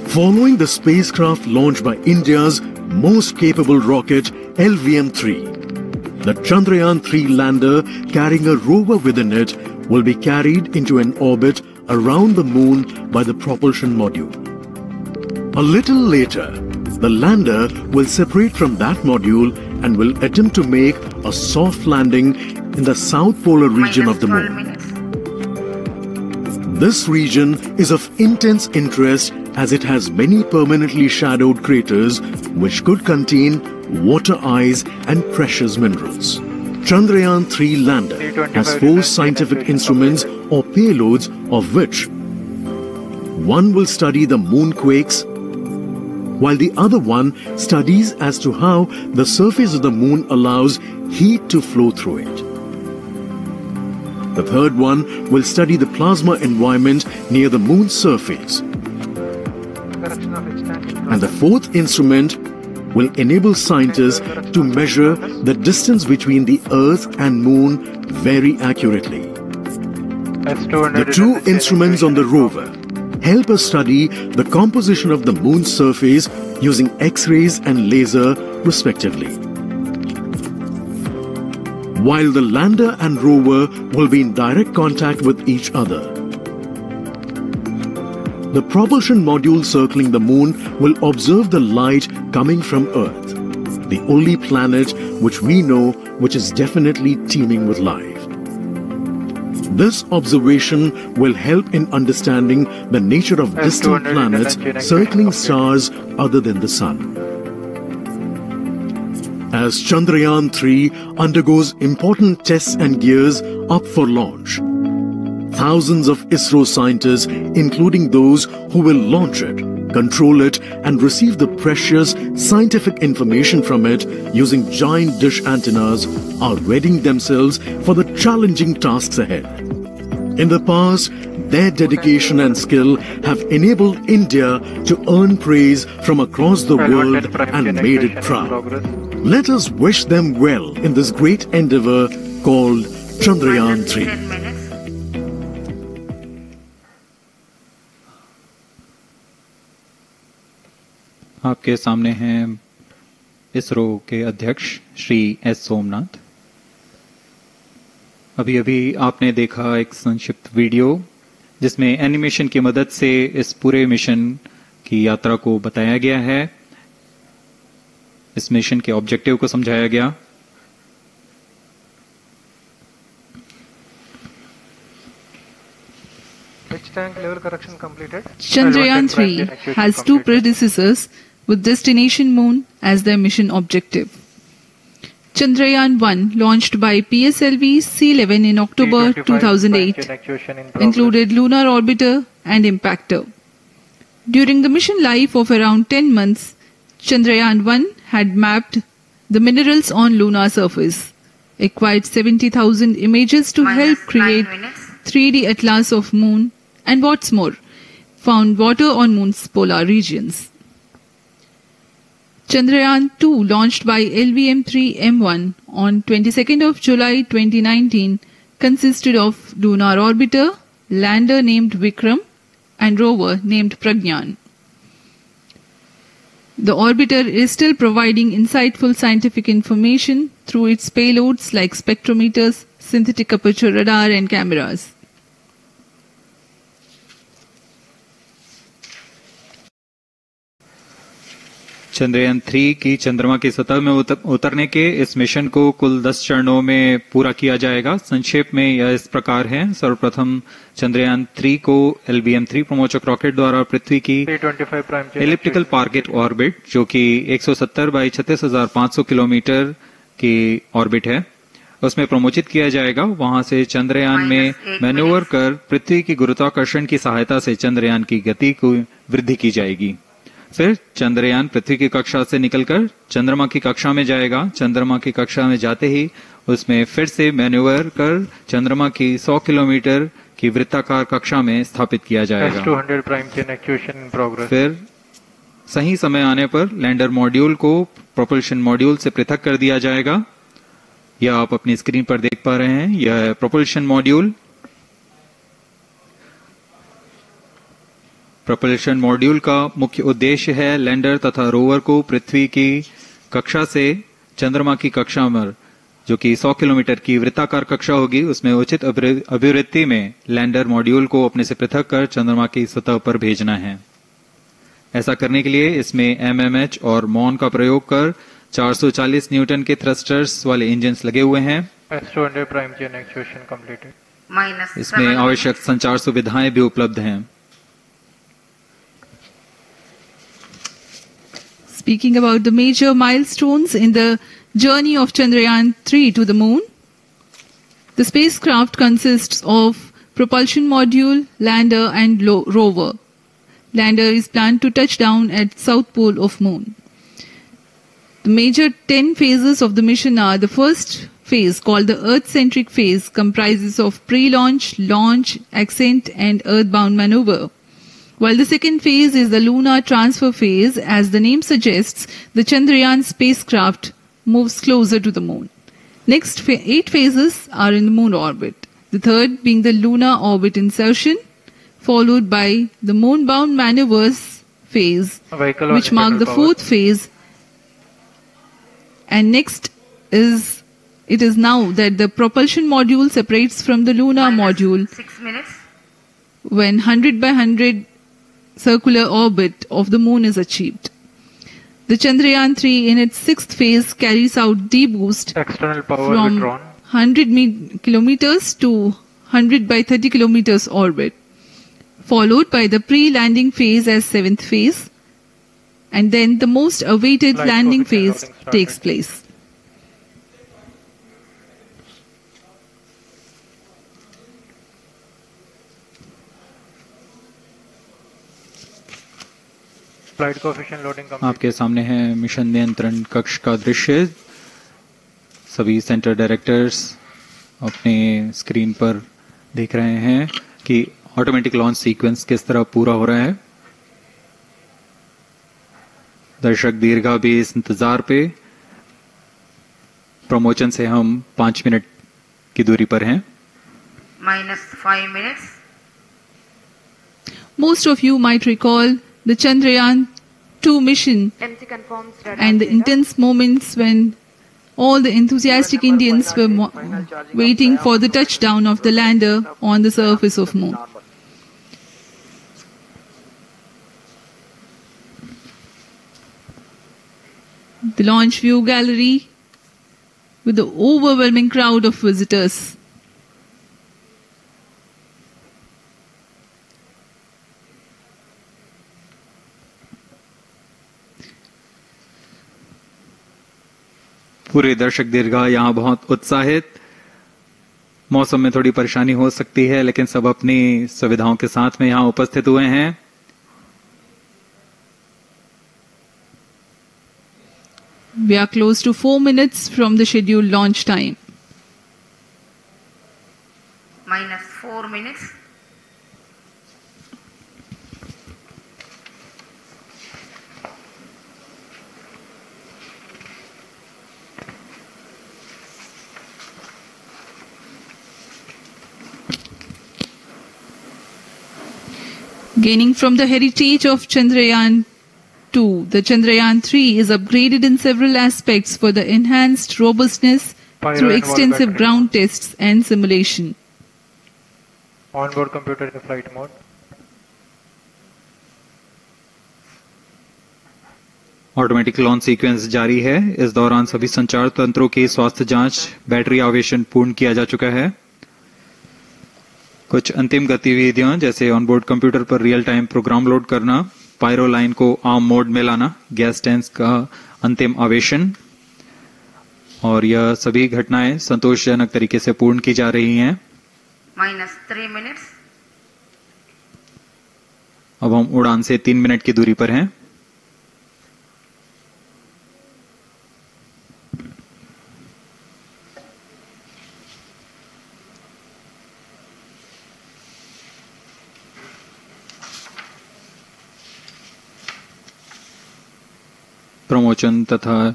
Following the spacecraft launched by India's most capable rocket LVM-3, the Chandrayaan-3 lander carrying a rover within it will be carried into an orbit around the moon by the propulsion module. A little later, the lander will separate from that module and will attempt to make a soft landing in the south polar region of the moon. This region is of intense interest as it has many permanently shadowed craters which could contain water ice and precious minerals. Chandrayaan-3 lander has 4 scientific instruments or payloads, of which one will study the moonquakes, while the other one studies as to how the surface of the moon allows heat to flow through it. The third one will study the plasma environment near the moon's surface. And the fourth instrument will enable scientists to measure the distance between the Earth and Moon very accurately. The 2 instruments on the rover help us study the composition of the Moon's surface using X-rays and laser respectively. While the lander and rover will be in direct contact with each other. The propulsion module circling the moon will observe the light coming from Earth, the only planet which we know which is definitely teeming with life. This observation will help in understanding the nature of distant planets circling stars other than the Sun. As Chandrayaan-3 undergoes important tests and gears up for launch, thousands of ISRO scientists, including those who will launch it, control it, and receive the precious scientific information from it using giant dish antennas, are readying themselves for the challenging tasks ahead. In the past, their dedication and skill have enabled India to earn praise from across the world and made it proud. Let us wish them well in this great endeavor called Chandrayaan-3. आपके सामने हैं इसरो के अध्यक्ष Shri S Somnath. अभी अभी आपने देखा एक संक्षिप्त वीडियो जिसमें एनिमेशन की मदद से इस पूरे मिशन की यात्रा को बताया गया है, इस मिशन के ऑब्जेक्टिव को समझाया गया। Tank level correction completed. Chandrayaan-3 has 2 predecessors with destination Moon as their mission objective. Chandrayaan-1, launched by PSLV C11 in October 2008, included lunar orbiter and impactor. During the mission life of around 10 months, Chandrayaan-1 had mapped the minerals on lunar surface, acquired 70,000 images to help create 3D atlas of Moon, and what's more, found water on Moon's polar regions. Chandrayaan-2, launched by LVM-3M1 on 22nd of July 2019, consisted of lunar orbiter, lander named Vikram, and rover named Pragyan. The orbiter is still providing insightful scientific information through its payloads like spectrometers, synthetic aperture radar, and cameras. Chandrayaan 3 की चंद्रमा की सतह में उतरने के इस mission को कुल 10 चरणों में पूरा किया जाएगा। संक्षेप में यह इस प्रकार है। सर्वप्रथम चंद्रयान 3 को LVM-3 प्रमोचक रॉकेट द्वारा पृथ्वी की एलिप्टिकल टारगेट ऑर्बिट, जो कि 170 बाई 36,500 किलोमीटर की ऑर्बिट है, उसमें प्रमोचित किया जाएगा। वहां से चंद्रयान में मैन्यूवर कर पृथ्वी की गुरुत्वाकर्षण की सहायता से चंद्रयान की गति को वृद्धि की जाएगी। फिर चंद्रयान पृथ्वी की कक्षा से निकलकर चंद्रमा की कक्षा में जाएगा। चंद्रमा की कक्षा में जाते ही उसमें फिर से मैन्यूवर कर चंद्रमा की 100 किलोमीटर की वृत्ताकार कक्षा में स्थापित किया जाएगा। फिर सही समय आने पर लैंडर मॉड्यूल को प्रोपल्शन मॉड्यूल से पृथक कर दिया जाएगा यह आप अपनी स्क्रीन पर देख पा रहे हैं, यह है प्रोपल्शन मॉड्यूल। प्रोपल्शन मॉड्यूल का मुख्य उद्देश्य है लैंडर तथा रोवर को पृथ्वी की कक्षा से चंद्रमा की कक्षा में, जो कि 100 किलोमीटर की वृत्ताकार कक्षा होगी, उसमें उचित अभिवृत्ति में लैंडर मॉड्यूल को अपने से पृथक कर चंद्रमा की सतह पर भेजना है। ऐसा करने के लिए इसमें एमएमएच और मॉन का प्रयोग कर 440 न्यूटन के थ्रस्टर्स वाले इंजन्स लगे हुए हैं। इसमें आवश्यक संचार सुविधाएं भी उपलब्ध हैं। Speaking about the major milestones in the journey of Chandrayaan-3 to the moon, the spacecraft consists of propulsion module, lander and rover. Lander is planned to touch down at south pole of moon. The major 10 phases of the mission are: the first phase, called the Earth-centric phase, comprises of pre-launch, launch, ascent and earthbound maneuver. While the second phase is the lunar transfer phase, as the name suggests, the Chandrayaan spacecraft moves closer to the moon. Next 8 phases are in the moon orbit. The third being the lunar orbit insertion, followed by the moon-bound maneuvers phase, which mark the fourth phase. And next it is now that the propulsion module separates from the lunar module 6 minutes. when 100 by 100 circular orbit of the moon is achieved. The Chandrayaan-3 in its 6th phase carries out D-boost External power from withdrawn. 100 kilometers to 100 by 30 kilometers orbit, followed by the pre-landing phase as 7th phase, and then the most awaited Flight landing coefficient phase loading started. takes place. Flight coefficient loading complete. आपके सामने है mission नियंत्रण कक्ष का दृश्य। सभी centre directors अपने screen पर देख रहे हैं कि ऑटोमेटिक लॉन्च सीक्वेंस किस तरह पूरा हो रहा है। दर्शक दीर्घा भी इस इंतजार पे। प्रमोशन से हम 5 मिनट की दूरी पर हैं। -5 minutes. Most of you might recall the Chandrayaan-2 mission MC confirms radar and the data. intense moments when all the enthusiastic Indians were waiting for the touchdown of the lander on the surface of moon. The launch view gallery with the overwhelming crowd of visitors. पूरे दर्शक दीर्घा यहाँ बहुत उत्साहित। मौसम में थोड़ी परेशानी हो सकती है, लेकिन सब अपनी सुविधाओं के साथ में यहाँ उपस्थित हुए हैं। We are close to 4 minutes from the scheduled launch time. -4 minutes. Gaining from the heritage of Chandrayaan-2, the Chandrayaan-3 is upgraded in several aspects for the enhanced robustness Pyro through and wall extensive battery. ground tests and simulation. Onboard computer in flight mode. Automatic launch sequence जारी है। इस दौरान सभी संचार तंत्रों की स्वास्थ्य जांच, बैटरी आवेशन पूर्ण किया जा चुका है। कुछ अंतिम गतिविधियां जैसे ऑनबोर्ड कंप्यूटर पर रियल टाइम प्रोग्राम लोड करना, पायरो लाइन को आर्म मोड में लाना, गैस टैंक्स का अंतिम आवेशन, और यह सभी घटनाएं संतोषजनक तरीके से पूर्ण की जा रही हैं। -3 minutes. अब हम उड़ान से 3 मिनट की दूरी पर हैं। प्रमोशन तथा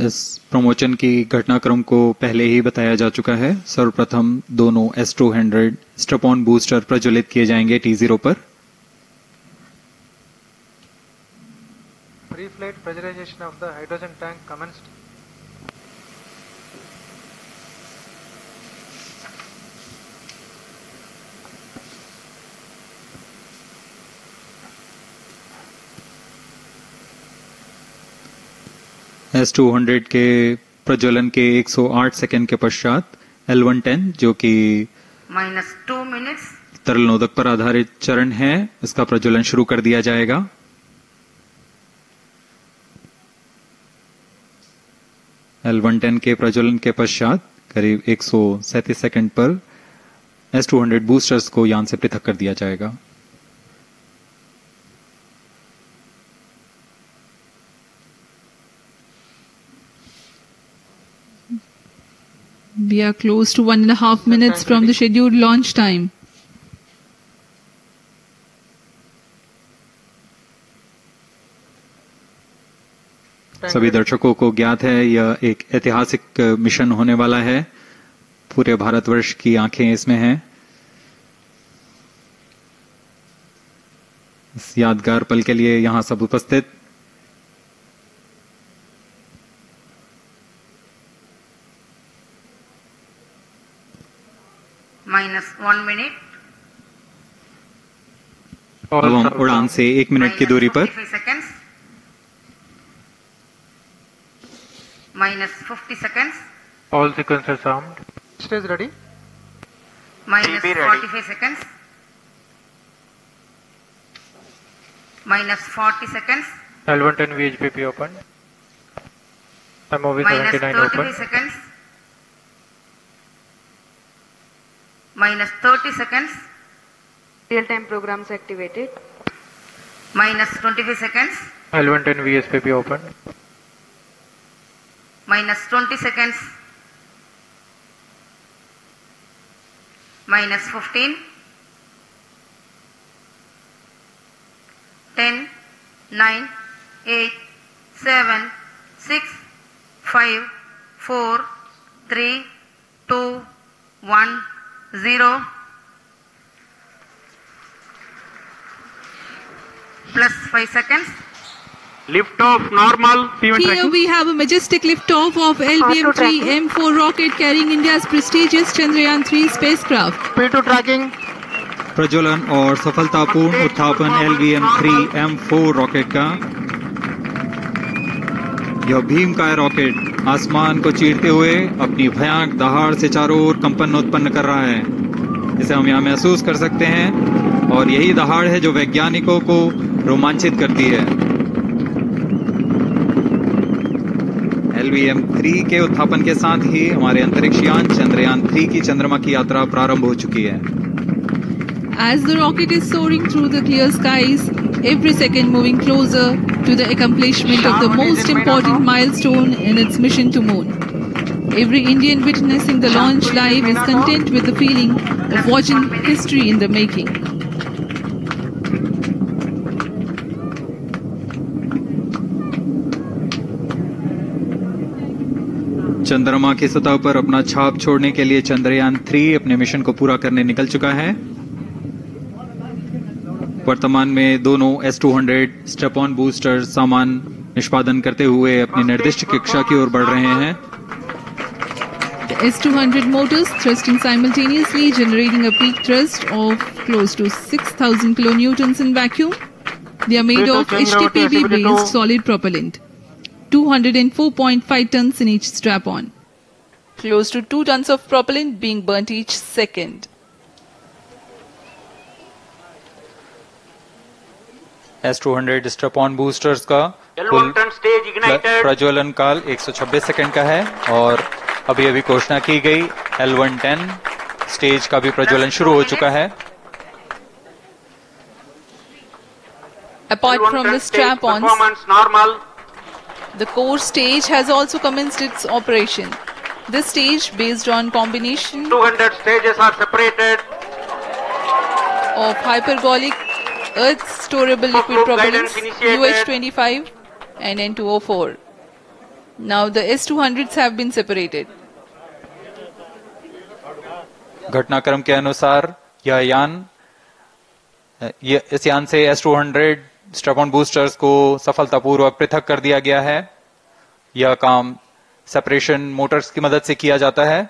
इस प्रमोशन की घटनाक्रम को पहले ही बताया जा चुका है। सर्वप्रथम दोनों S200 स्ट्रप-ऑन बूस्टर प्रज्वलित किए जाएंगे T0 पर। Pre-flight pressurization of the hydrogen tank commenced. S200 के प्रज्वलन के 108 सेकंड के पश्चात L110 जो कि -2 minutes. तरल नोदक पर आधारित चरण है, इसका प्रज्वलन शुरू कर दिया जाएगा। L110 के प्रज्वलन के पश्चात करीब 137 सेकंड पर S200 बूस्टर्स को यान से पृथक कर दिया जाएगा। We are close to 1.5 minutes from the scheduled launch time. सभी दर्शकों को ज्ञात है यह एक ऐतिहासिक मिशन होने वाला है। पूरे भारतवर्ष की आंखें इसमें हैं। इस यादगार पल के लिए यहां सब उपस्थित। -1 minute. अब हम उड़ान से 1 मिनट की दूरी पर -45 seconds. -50 seconds. All sequences armed. Stage ready. -45 seconds. -40 seconds. L110 VHPP open. MOV 79 -35 open. seconds. -30 seconds. Real-time programs activated. -25 seconds. L110 VSPP open. -20 seconds. -15. 10, 9, 8, 7, 6, 5, 4, 3, 2, 1, 0. Plus 5 seconds. Lift off normal. Here we have a majestic liftoff of LVM-3 M4 rocket carrying India's prestigious Chandrayaan-3 spacecraft. P2 tracking. प्रज्वलन और सफलतापूर्ण उत्थापन LVM-3 M4 rocket का। यह भीमकाय rocket आसमान को चीरते हुए अपनी भयानक दहाड़ से चारों ओर कंपन उत्पन्न कर रहा है, जिसे हम यहाँ महसूस कर सकते हैं, और यही दहाड़ है जो वैज्ञानिकों को रोमांचित करती है। LVM-3 के उत्थापन के साथ ही हमारे अंतरिक्ष यान चंद्रयान-3 की चंद्रमा की यात्रा प्रारंभ हो चुकी है। As the rocket is soaring through the clear skies, every second moving closer to the accomplishment of the most important milestone in its mission to moon. Every Indian witnessing the launch live is content with the feeling of watching history in the making. चंद्रमा की सतह पर अपना छाप छोड़ने के लिए चंद्रयान-3 अपने मिशन को पूरा करने निकल चुका है। वर्तमान में दोनों S200 स्ट्रप-ऑन बूस्टर सामान निष्पादन करते हुए अपनी निर्दिष्ट कक्षा की ओर बढ़ रहे हैं। The S200 motors thrusting simultaneously, generating a peak thrust of close to 6,000 kilonewtons in vacuum. They are made of HTPB-based solid propellant. 204.5 tons in each strap-on. Close to 2 tons of propellant being burnt each second. S200 स्ट्रप-ऑन boosters का कुल प्रज्वलन काल 126 second का है, और अभी अभी घोषणा की गई L110 स्टेज का भी प्रज्वलन शुरू हो चुका है। Apart from the strap-ons, the core stage has also commenced its operation. This stage, based on combination 200 stages are separated of hypergolic earth storable liquid propellants UH-25 and N2O4. Now the S-200s have been separated. घटनाक्रम के अनुसार यह यान इस यान से S-200 strap-on boosters को सफलतापूर्वक पृथक कर दिया गया है। यह काम सेपरेशन मोटर्स की मदद से किया जाता है।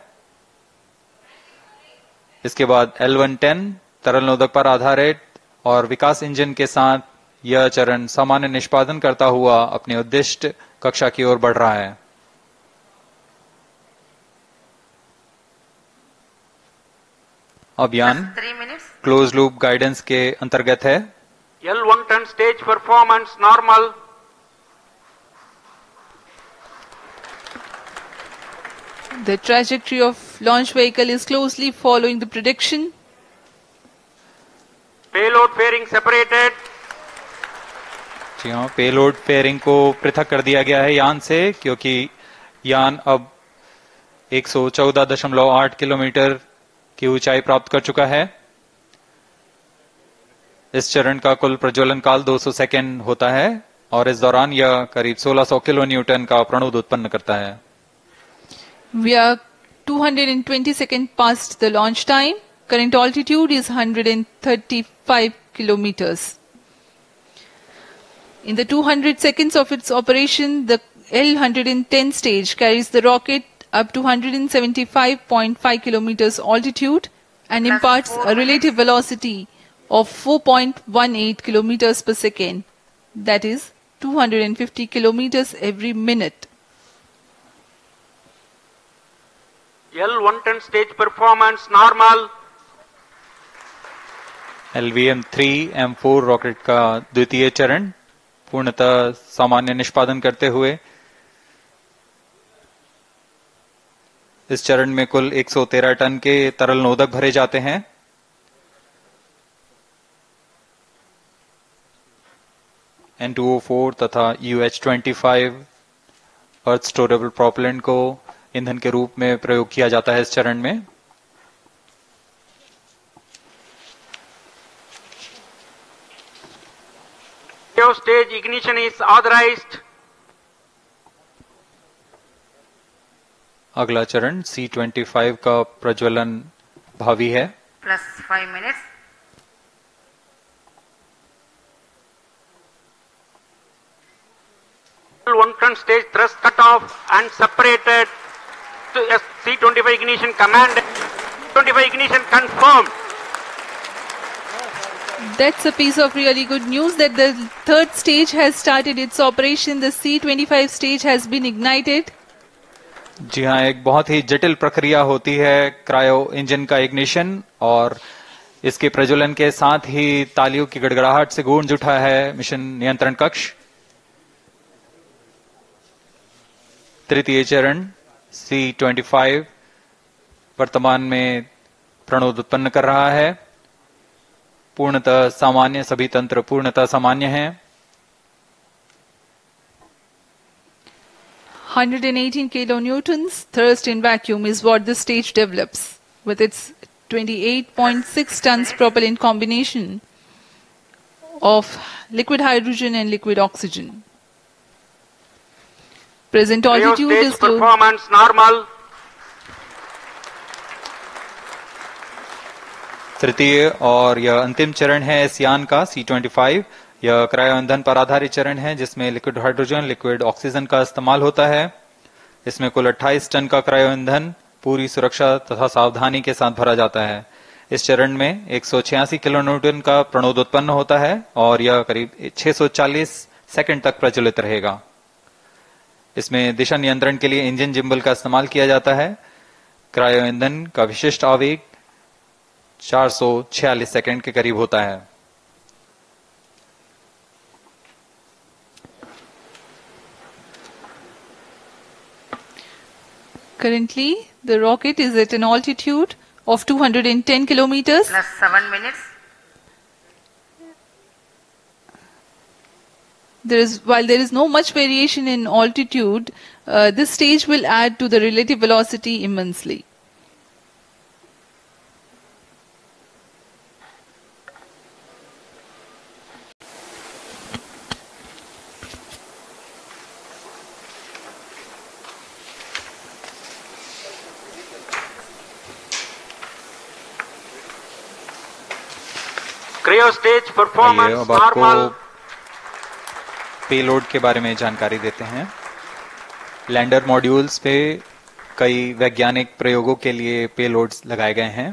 इसके बाद L110 तरल नोदक पर आधारित और विकास इंजन के साथ यह चरण सामान्य निष्पादन करता हुआ अपने उद्दिष्ट कक्षा की ओर बढ़ रहा है। अभियान क्लोज लूप गाइडेंस के अंतर्गत है। L110 stage performance normal. The trajectory of launch vehicle is closely following the prediction. Payload fairing separated. जी हाँ, पेलोड फेयरिंग को पृथक कर दिया गया है यान से, क्योंकि यान अब 114.8 किलोमीटर की ऊंचाई प्राप्त कर चुका है। इस चरण का कुल प्रज्वलन काल 200 सेकेंड होता है और इस दौरान यह करीब 1600 किलो न्यूटन का प्रणोद उत्पन्न करता है। We are 220 seconds past the launch time. Current altitude is 135 kilometers. In the 200 seconds of its operation, the L-110 stage carries the rocket up to 175.5 kilometers altitude and imparts a relative velocity of 4.18 kilometers per second, that is 250 kilometers every minute. L110 stage performance normal. LVM-3 M4 rocket का द्वितीय चरण पूर्णतः सामान्य निष्पादन करते हुए इस चरण में कुल 113 टन के तरल नोदक भरे जाते हैं। N2O4 तथा UH-25 अर्थ स्टोरेबल प्रोपेलेंट को ईंधन के रूप में प्रयोग किया जाता है इस चरण में। Stage ignition is authorized. अगला चरण C-25 का प्रज्वलन भावी है। Plus 5 minutes. L110 stage thrust cut off and separated to C-25 ignition command. 25 ignition confirmed. That's a piece of really good news that the third stage has started its operation. The C-25 stage has been ignited. जी हाँ, एक बहुत ही जटिल प्रक्रिया होती है cryo engine का ignition और इसके प्रज्वलन के साथ ही तालियों की गड़गड़ाहट से गूंज उठा है मिशन नियंत्रण कक्ष। तृतीय चरण C-25 वर्तमान में प्रणोद उत्पन्न कर रहा है। पूर्णतः सामान्य, सभी तंत्र पूर्णतः सामान्य हैं। 118 kilonewtons thrust in vacuum is what the stage develops with its 28.6 tons propellant combination of liquid hydrogen and liquid oxygen. Present altitude is performance normal. तृतीय और यह अंतिम चरण है इस यान का C-25। यह क्रायो ईंधन पर आधारित चरण है जिसमें लिक्विड हाइड्रोजन, लिक्विड ऑक्सीजन का इस्तेमाल होता है। इसमें कुल 28 टन का क्रायो ईंधन पूरी सुरक्षा तथा सावधानी के साथ भरा जाता है। इस चरण में 186 किलो न्यूटन का प्रणोद उत्पन्न होता है और यह करीब 640 सेकंड तक प्रज्वलित रहेगा। इसमें दिशा नियंत्रण के लिए इंजन जिम्बल का इस्तेमाल किया जाता है। क्रायो ईंधन का विशिष्ट आवेग 446 सेकंड के करीब होता है। currently the rocket is at an altitude of 210 kilometers. Plus 7 minutes. While there is no much variation in altitude, this stage will add to the relative velocity immensely. Cryostage आइए performance अब आपको normal. Payload के बारे में जानकारी देते हैं। Lander modules पे कई वैज्ञानिक प्रयोगों के लिए पेलोड्स लगाए गए हैं।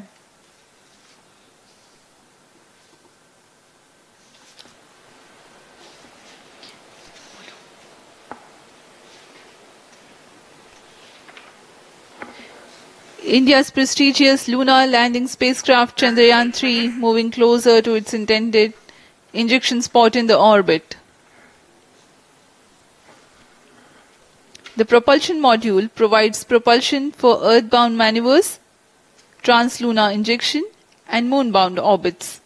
India's prestigious lunar landing spacecraft Chandrayaan-3 moving closer to its intended injection spot in the orbit. The propulsion module provides propulsion for earthbound maneuvers, translunar injection, and moonbound orbits.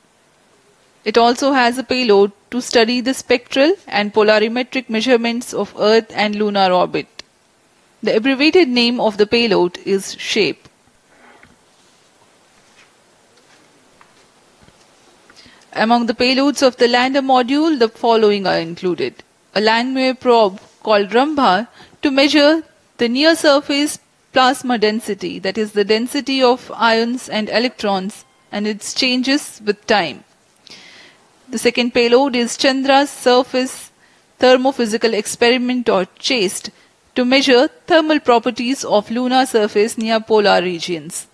It also has a payload to study the spectral and polarimetric measurements of Earth and lunar orbit. The abbreviated name of the payload is SHAPE. Among the payloads of the lander module, the following are included. A landwehr probe called Rambha to measure the near-surface plasma density, that is the density of ions and electrons, and its changes with time. The second payload is Chandra's Surface Thermophysical Experiment or CHASTE to measure thermal properties of lunar surface near polar regions.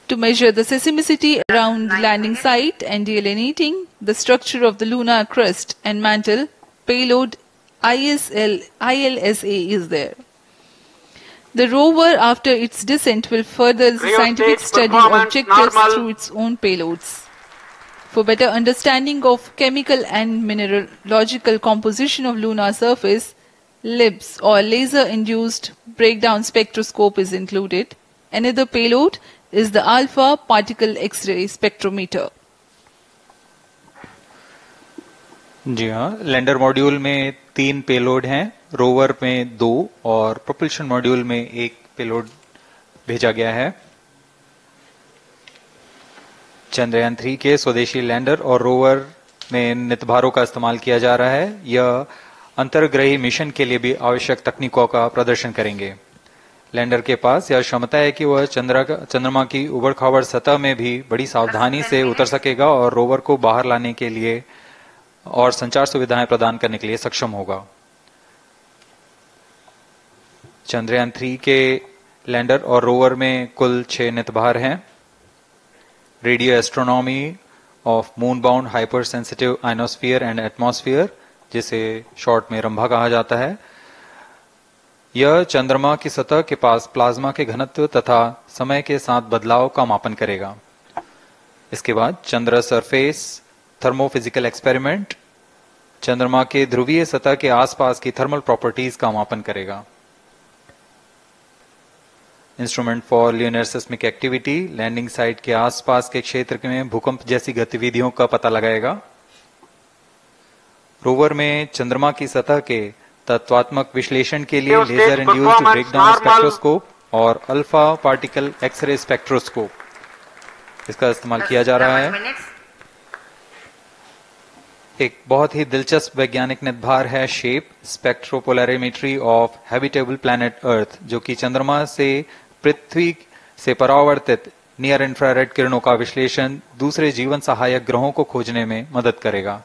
To measure the seismicity around the landing site and delineating the structure of the lunar crust and mantle, payload ILSA is there. The rover, after its descent, will further the scientific study objectives through its own payloads. For better understanding of chemical and mineralogical composition of lunar surface, LIBS or laser-induced breakdown spectroscope is included. Another payload is the alpha particle X-ray spectrometer. जी हाँ, lander module में 3 payload हैं, rover में 2 और propulsion module में 1 payload भेजा गया है। चंद्रयान 3 के स्वदेशी लैंडर और रोवर में नितभारों का इस्तेमाल किया जा रहा है। यह अंतर्ग्रही मिशन के लिए भी आवश्यक तकनीकों का प्रदर्शन करेंगे। लैंडर के पास यह क्षमता है कि वह चंद्रमा की उबड़-खाबड़ सतह में भी बड़ी सावधानी से उतर सकेगा और रोवर को बाहर लाने के लिए और संचार सुविधाएं प्रदान करने के लिए सक्षम होगा। चंद्रयान 3 के लैंडर और रोवर में कुल 6 नितभार हैं। Radio astronomy of moon bound hyper sensitive ionosphere and atmosphere, जिसे शॉर्ट में रंभा कहा जाता है, यह चंद्रमा की सतह के पास प्लाज्मा के घनत्व तथा समय के साथ बदलाव का मापन करेगा। इसके बाद चंद्र सरफेस थर्मोफिजिकल एक्सपेरिमेंट चंद्रमा के ध्रुवीय सतह के आसपास की थर्मल प्रॉपर्टीज का मापन करेगा। Instrument for lunar seismic activity landing site के आसपास के क्षेत्र में भूकंप जैसी गतिविधियों का पता लगाएगा। रोवर में चंद्रमा की सतह के तत्वात्मक विश्लेषण के लिए लेजर इंड्यूस्ड ब्रेकडाउन स्पेक्ट्रोस्कोप और अल्फा पार्टिकल एक्सरे स्पेक्ट्रोस्कोप इसका इस्तेमाल किया जा रहा है। एक बहुत ही दिलचस्प वैज्ञानिक निर्धार है shape स्पेक्ट्रोपोलैरिमेट्री of habitable planet earth, जो कि चंद्रमा से पृथ्वी से परावर्तित नियर इंफ्रारेड किरणों का विश्लेषण दूसरे जीवन सहायक ग्रहों को खोजने में मदद करेगा।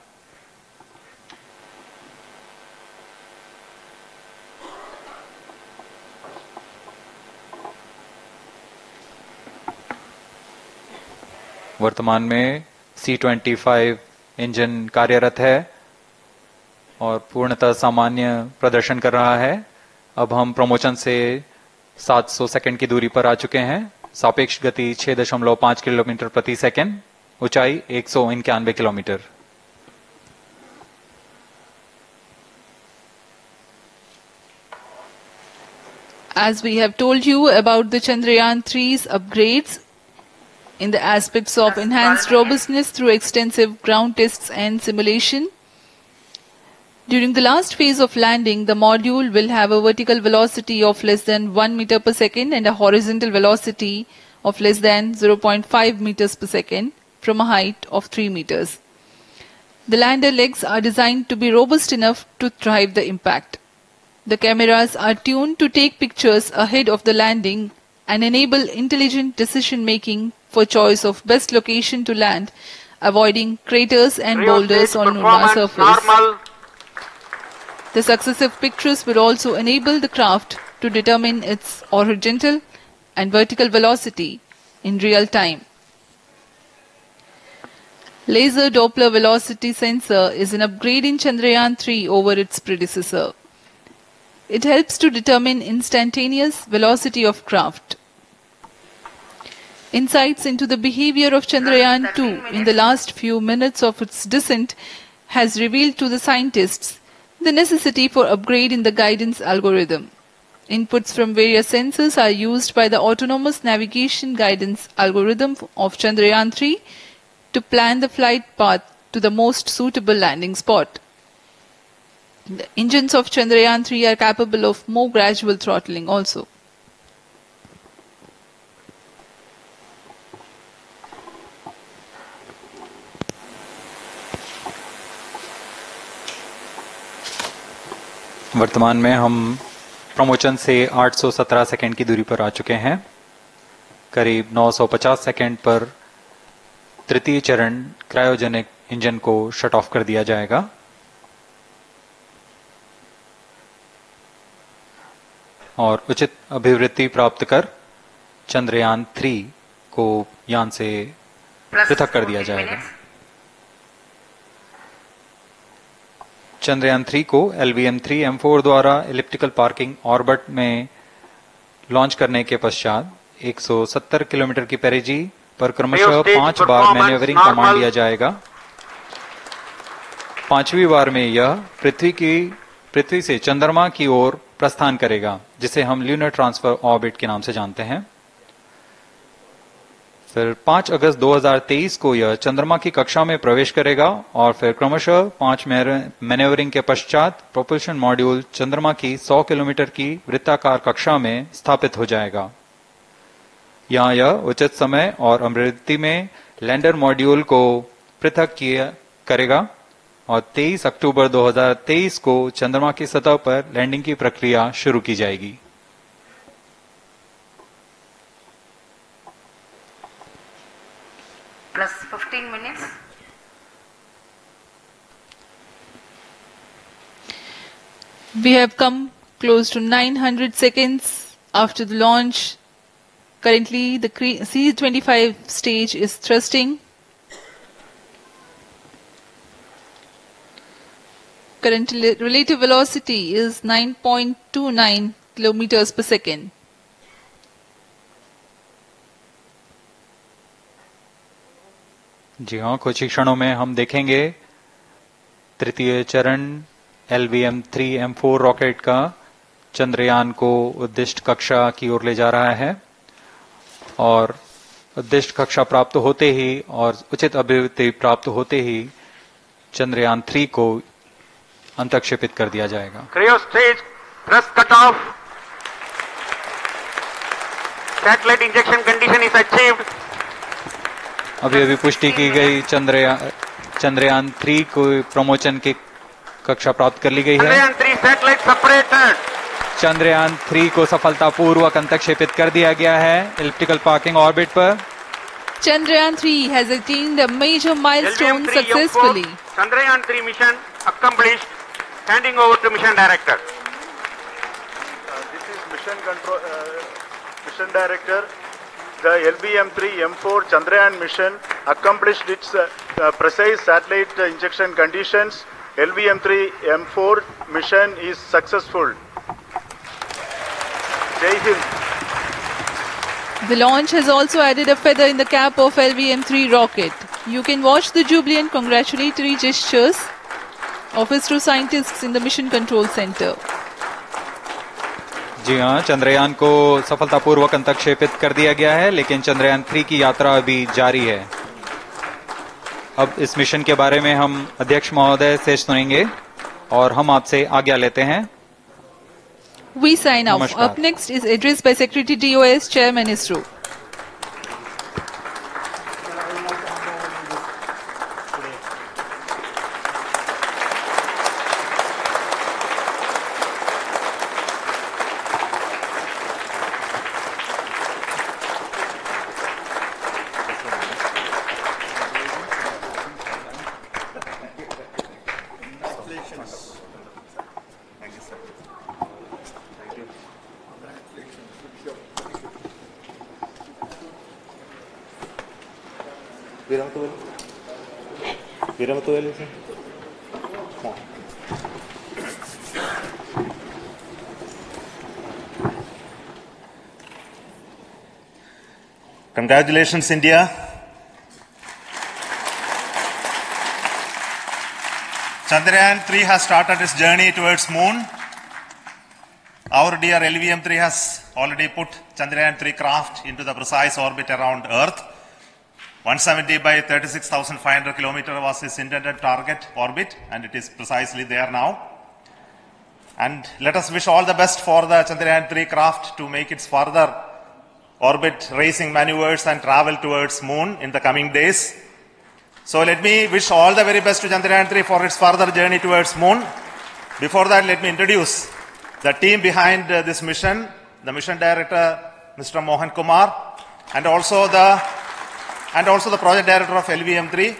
वर्तमान में C-25 इंजन कार्यरत है और पूर्णतः सामान्य प्रदर्शन कर रहा है। अब हम प्रमोशन से 700 सेकंड की दूरी पर आ चुके हैं। सापेक्ष गति 6.5 किलोमीटर प्रति सेकंड, ऊंचाई 191 kilometre. As we have told you about the Chandrayaan 3's upgrades in the aspects of enhanced robustness through extensive ground tests and simulation. During the last phase of landing, the module will have a vertical velocity of less than 1 meter per second and a horizontal velocity of less than 0.5 meters per second from a height of 3 meters. The lander legs are designed to be robust enough to thrive the impact. The cameras are tuned to take pictures ahead of the landing and enable intelligent decision making for choice of best location to land avoiding craters and Rio boulders stage on lunar performance surface. normal. The successive pictures will also enable the craft to determine its horizontal and vertical velocity in real time. Laser Doppler velocity sensor is an upgrade in Chandrayaan-3 over its predecessor. It helps to determine instantaneous velocity of craft. Insights into the behavior of Chandrayaan-2 in the last few minutes of its descent has revealed to the scientists the necessity for upgrade in the guidance algorithm. Inputs from various sensors are used by the autonomous navigation guidance algorithm of Chandrayaan-3 to plan the flight path to the most suitable landing spot. The engines of Chandrayaan-3 are capable of more gradual throttling also. वर्तमान में हम promotion से 817 second की दूरी पर आ चुके हैं। करीब 950 सेकंड पर तृतीय चरण क्रायोजेनिक इंजन को शट ऑफ कर दिया जाएगा और उचित अभिवृद्धि प्राप्त कर चंद्रयान 3 को यान से पृथक कर दिया जाएगा। चंद्रयान 3 को LVM-3 M4 द्वारा एलिप्टिकल पार्किंग ऑर्बिट में लॉन्च करने के पश्चात 170 किलोमीटर की पेरिजी पर क्रमशः 5 बार मैन्यूवरिंग कमांड दिया जाएगा। 5वीं बार में यह पृथ्वी से चंद्रमा की ओर प्रस्थान करेगा, जिसे हम ल्यूनर ट्रांसफर ऑर्बिट के नाम से जानते हैं। फिर 5 अगस्त 2023 को यह चंद्रमा की कक्षा में प्रवेश करेगा और फिर क्रमशः 5 मैन्यूवरिंग के पश्चात प्रोपल्शन मॉड्यूल चंद्रमा की 100 किलोमीटर की वृत्ताकार कक्षा में स्थापित हो जाएगा। यहां यह उचित समय और अभिवृद्धि में लैंडर मॉड्यूल को पृथक करेगा और 23 अक्टूबर 2023 को चंद्रमा की सतह पर लैंडिंग की प्रक्रिया शुरू की जाएगी। Plus 15 minutes. We have come close to 900 seconds after the launch. Currently, the C-25 stage is thrusting. Current relative velocity is 9.29 kilometers per second. जी हाँ, कुछ ही क्षणों में हम देखेंगे तृतीय चरण LVM-3 M4 रॉकेट का चंद्रयान को उद्दिष्ट कक्षा की ओर ले जा रहा है और उद्दिष्ट कक्षा प्राप्त होते ही और उचित अभिवृद्धि प्राप्त होते ही चंद्रयान 3 को अंतक्षेपित कर दिया जाएगा। Cryo stage thrust cutoff. Satellite injection condition is achieved. अभी पुष्टि की गई चंद्रयान 3 को प्रमोशन की कक्षा प्राप्त कर ली गई है। Chandrayaan 3 satellite separated. चंद्रयान 3 को सफलतापूर्वक अंतक्षेपित कर दिया गया है एलिप्टिकल पार्किंग ऑर्बिट पर। Chandrayaan 3 has attained a major milestone successfully. Chandrayaan 3 mission accomplished. Handing over to mission director. This is mission control, mission director. The LVM-3 M4 Chandrayaan mission accomplished its precise satellite injection conditions. LVM-3 M4 mission is successful. Jai Hind. The launch has also added a feather in the cap of LVM-3 rocket. You can watch the jubilant congratulatory gestures of ISRO scientists in the Mission Control Center. जी हाँ, चंद्रयान को सफलतापूर्वक अंतक्षेपित कर दिया गया है, लेकिन चंद्रयान 3 की यात्रा अभी जारी है। अब इस मिशन के बारे में हम अध्यक्ष महोदय से सुनेंगे और हम आपसे आज्ञा लेते हैं। We sign off. Up next is address by Secretary DOS, Chairman ISRO. Congratulations, India. Chandrayaan 3 has started its journey towards moon. Our dear LVM-3 has already put Chandrayaan 3 craft into the precise orbit around Earth. 170 by 36,500 kilometers was its intended target orbit, and it is precisely there now. And let us wish all the best for the Chandrayaan 3 craft to make its further orbit racing maneuvers and travel towards moon in the coming days. So let me wish all the very best to Chandrayaan 3 for its further journey towards moon. Before that, let me introduce the team behind this mission, the mission director, Mr. Mohan Kumar, and also the project director of LVM-3,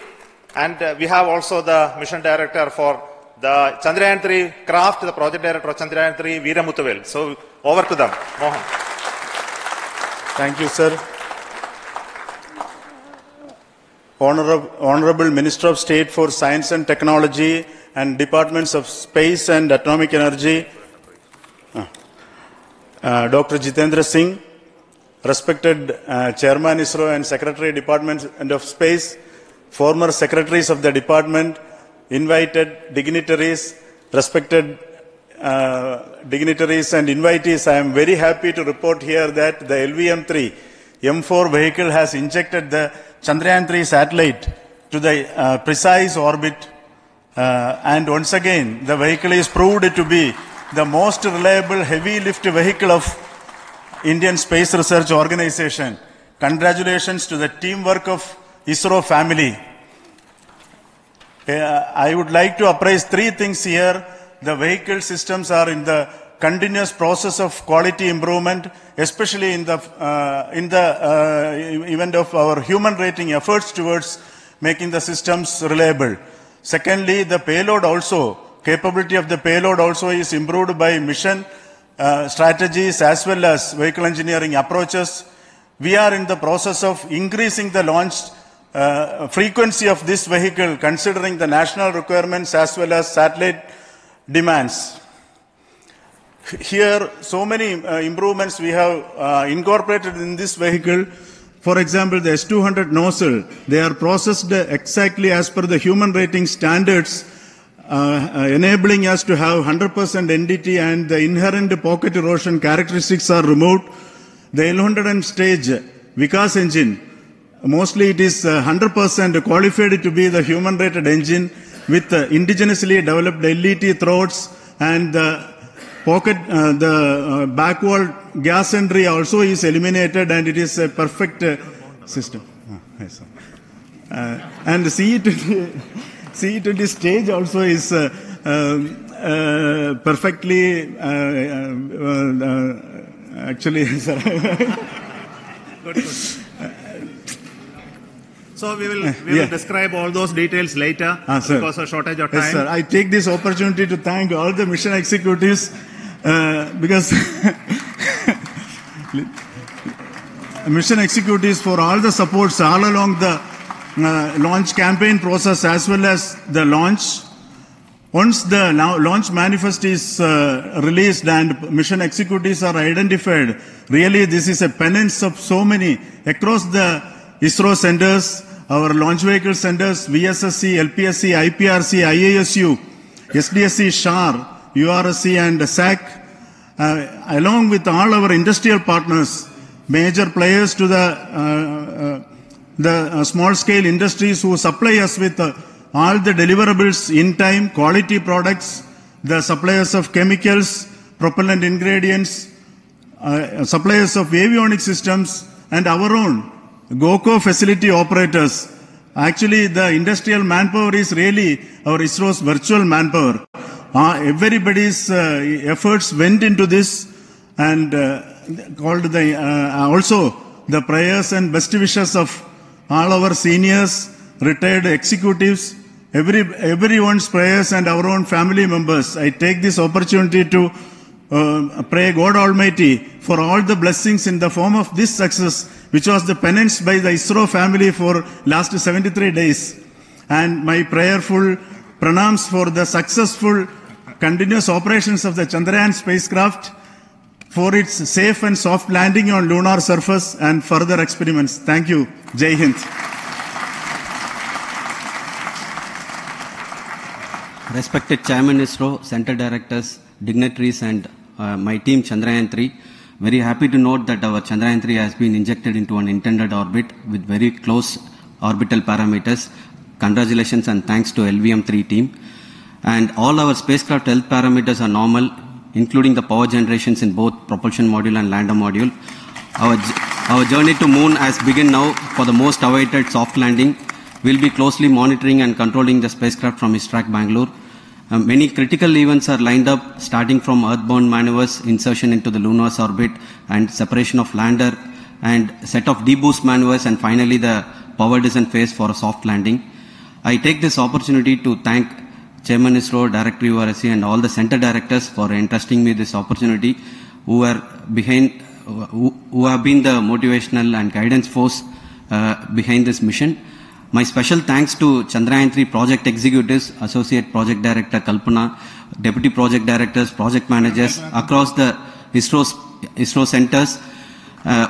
and we have also the mission director for the Chandrayaan 3 craft, the project director of Chandrayaan 3, Veera Muthuvel. So over to them, Mohan. Thank you, sir. Honorable Minister of State for Science and Technology and Departments of Space and Atomic Energy, Dr. Jitendra Singh, respected Chairman ISRO and Secretary Department of Space, former secretaries of the department, invited dignitaries, respected dignitaries and invitees, I am very happy to report here that the LVM-3 M4 vehicle has injected the Chandrayaan 3 satellite to the precise orbit, and once again the vehicle is proved to be the most reliable heavy lift vehicle of Indian Space Research Organization. Congratulations to the teamwork of ISRO family. I would like to appraise three things here. The vehicle systems are in the continuous process of quality improvement, especially in the event of our human rating efforts towards making the systems reliable. Secondly, the payload also, capability of the payload also is improved by mission strategies as well as vehicle engineering approaches. We are in the process of increasing the launch frequency of this vehicle considering the national requirements as well as satellite demands. Here, so many improvements we have incorporated in this vehicle. For example, the S200 nozzle, they are processed exactly as per the human rating standards, enabling us to have 100% NDT, and the inherent pocket erosion characteristics are removed. The L100 stage Vikas engine, mostly it is 100% qualified to be the human rated engine with indigenously developed LET throats, and the pocket, the backward gas entry also is eliminated, and it is a perfect system. Yes, and the CE20 stage also is perfectly, actually, sir. Good. So we will describe all those details later because of shortage of time. Yes, sir. I take this opportunity to thank all the mission executives because mission executives for all the supports all along the launch campaign process as well as the launch. Once the launch manifest is released and mission executives are identified, really this is a penance of so many across the ISRO centers, our launch vehicle centers, VSSC, LPSC, IPRC, IASU, SDSC, SHAR, URSC and SAC, along with all our industrial partners, major players to the small-scale industries who supply us with all the deliverables in time, quality products, the suppliers of chemicals, propellant ingredients, suppliers of avionics systems, and our own GOCO facility operators. Actually, the industrial manpower is really our ISRO's virtual manpower. Everybody's efforts went into this, and also the prayers and best wishes of all our seniors, retired executives, everyone's prayers and our own family members. I take this opportunity to pray God Almighty for all the blessings in the form of this success which was the penance by the ISRO family for last 73 days. And my prayerful pranams for the successful continuous operations of the Chandrayaan spacecraft, for its safe and soft landing on lunar surface and further experiments. Thank you. Jai Hind. Respected Chairman ISRO, Center Directors, dignitaries and my team Chandrayaan 3, very happy to note that our Chandrayaan 3 has been injected into an intended orbit with very close orbital parameters. Congratulations and thanks to LVM3 team. And all our spacecraft health parameters are normal, including the power generations in both propulsion module and lander module. Our journey to moon has begun now for the most awaited soft landing. We'll be closely monitoring and controlling the spacecraft from ISTRAC Bangalore. Many critical events are lined up, starting from earthbound maneuvers, insertion into the lunar orbit, and separation of lander, and set of deboost maneuvers, and finally the power descent phase for a soft landing. I take this opportunity to thank Chairman ISRO, Director URSC, and all the center directors for entrusting me this opportunity, who have been the motivational and guidance force behind this mission. My special thanks to Chandrayaan 3 project executives, Associate Project Director Kalpana, Deputy Project Directors, Project Managers across the ISRO centers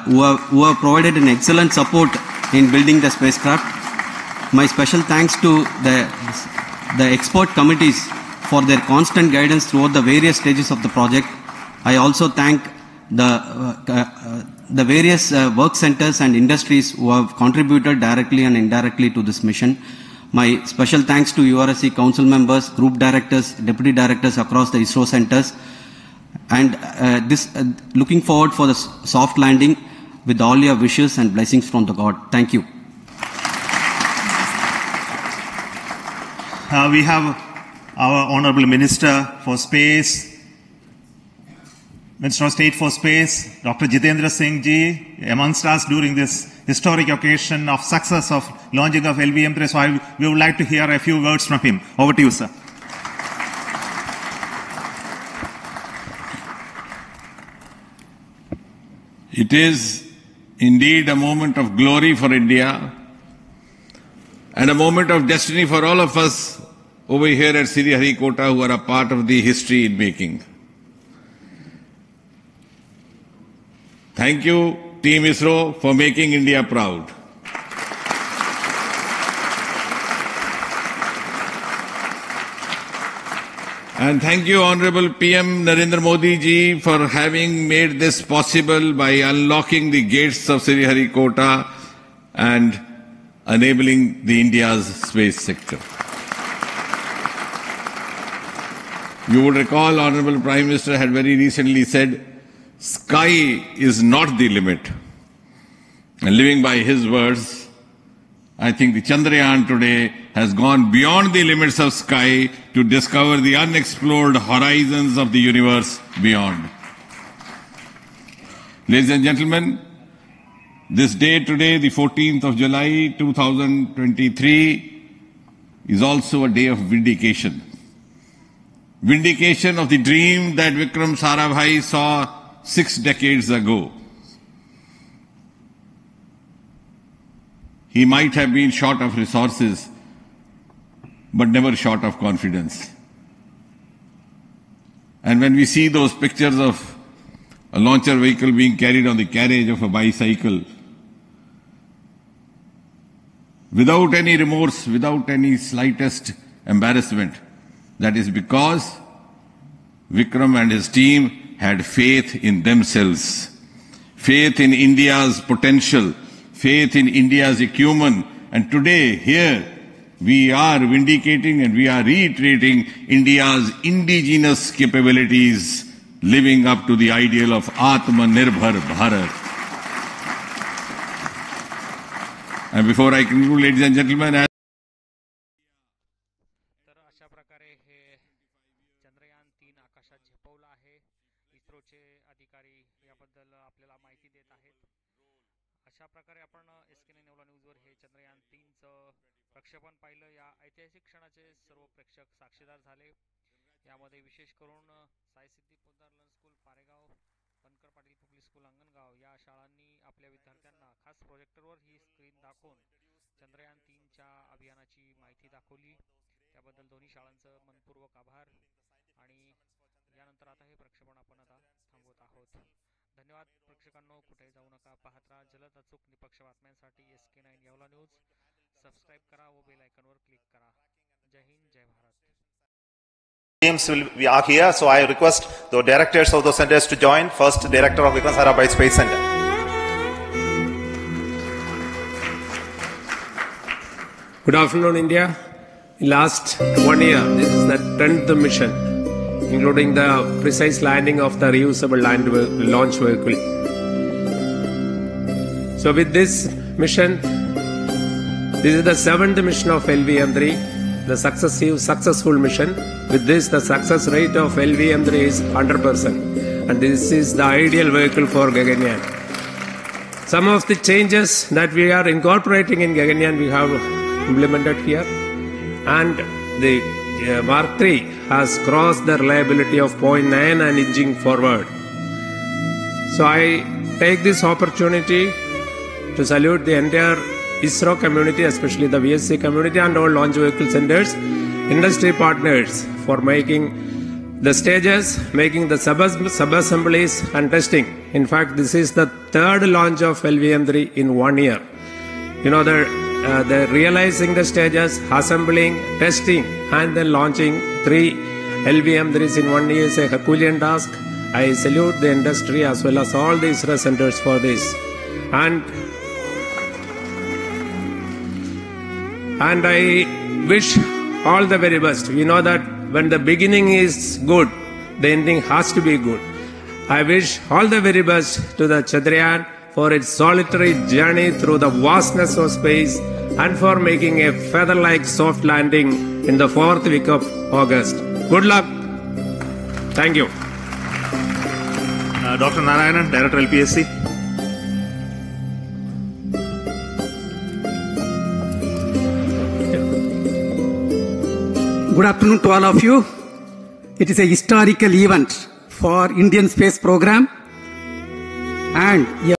who have provided an excellent support in building the spacecraft. My special thanks to the expert committees for their constant guidance throughout the various stages of the project. I also thank the various work centers and industries who have contributed directly and indirectly to this mission. My special thanks to URSC council members, group directors, deputy directors across the ISRO centers, and looking forward for the soft landing with all your wishes and blessings from the God. Thank you. We have our Honorable Minister for Space, Minister of State for Space, Dr. Jitendra Singh Ji, amongst us during this historic occasion of success of launching of LVM3. So we would like to hear a few words from him. Over to you, sir. It is indeed a moment of glory for India and a moment of destiny for all of us over here at Sriharikota who are a part of the history in making. Thank you, Team ISRO, for making India proud. And thank you, Honorable PM Narendra Modi ji, for having made this possible by unlocking the gates of Sriharikota and enabling the India's space sector. You would recall, Honorable Prime Minister had very recently said, sky is not the limit. And living by his words, I think the Chandrayaan today has gone beyond the limits of sky to discover the unexplored horizons of the universe beyond. Ladies and gentlemen, this day today, the 14th of July 2023, is also a day of vindication. Vindication of the dream that Vikram Sarabhai saw 6 decades ago. He might have been short of resources, but never short of confidence. And when we see those pictures of a launcher vehicle being carried on the carriage of a bicycle, without any remorse, without any slightest embarrassment, that is because Vikram and his team had faith in themselves, faith in India's potential, faith in India's acumen. And today, here, we are vindicating and we are reiterating India's indigenous capabilities, living up to the ideal of Atmanirbhar Bharat. And before I conclude, ladies and gentlemen, प्रक्षेपण पाहिलं. या ऐतिहासिक क्षणाचे सर्व प्रेक्षक साक्षीदार झाले. यामध्ये विशेष करून साई सिद्धी Poddar learn school Paregaon बनकर पाटील पब्लिक स्कूल अंगणगाव या शाळांनी आपल्या विद्यार्थ्यांना खास प्रोजेक्टरवर ही स्क्रीन दाखवून चंद्रयान 3च्या अभियानाची माहिती दाखवली. त्याबद्दल दोन्ही शाळांचं मनपूर्वक आभार. आणि यानंतर आता हे प्रक्षेपण आपण आता थांबवत आहोत. धन्यवाद प्रेक्षकांनो, कुठेही जाऊ नका, पाहत राहा जलद अचूक निपक्ष बातम्यांसाठी sk9 येओला न्यूज. सबस्क्राईब करा व बेल आयकॉनवर क्लिक करा. जय हिंद, जय Bharat. Teams are here, so I request the directors of the centers to join. First, Director of Vikram Sarabhai Space Center. Good afternoon, India. Last 1 year, this is the 10th mission, including the precise landing of the reusable launch vehicle. So with this mission, this is the 7th mission of LVM-3, the successful mission. With this, the success rate of LVM-3 is 100%, and this is the ideal vehicle for Gaganyaan. Some of the changes that we are incorporating in Gaganyaan we have implemented here, and the Mark III has crossed the reliability of 0.9 and inching forward. So I take this opportunity to salute the entire ISRO community, especially the VSC community and all launch vehicle centers, industry partners for making the stages, making the sub-assemblies and testing. In fact, this is the 3rd launch of LVM-3 in 1 year. You know, the realizing the stages, assembling, testing, and then launching 3 LVM-3s in 1 year is a Herculean task. I salute the industry as well as all the ISRO centers for this. And I wish all the very best. We know that when the beginning is good, the ending has to be good. I wish all the very best to the Chandrayaan for its solitary journey through the vastness of space and for making a feather-like soft landing in the 4th week of August. Good luck. Thank you. Dr. Narayanan, Director LPSC. Good afternoon to all of you. It is a historical event for Indian space program and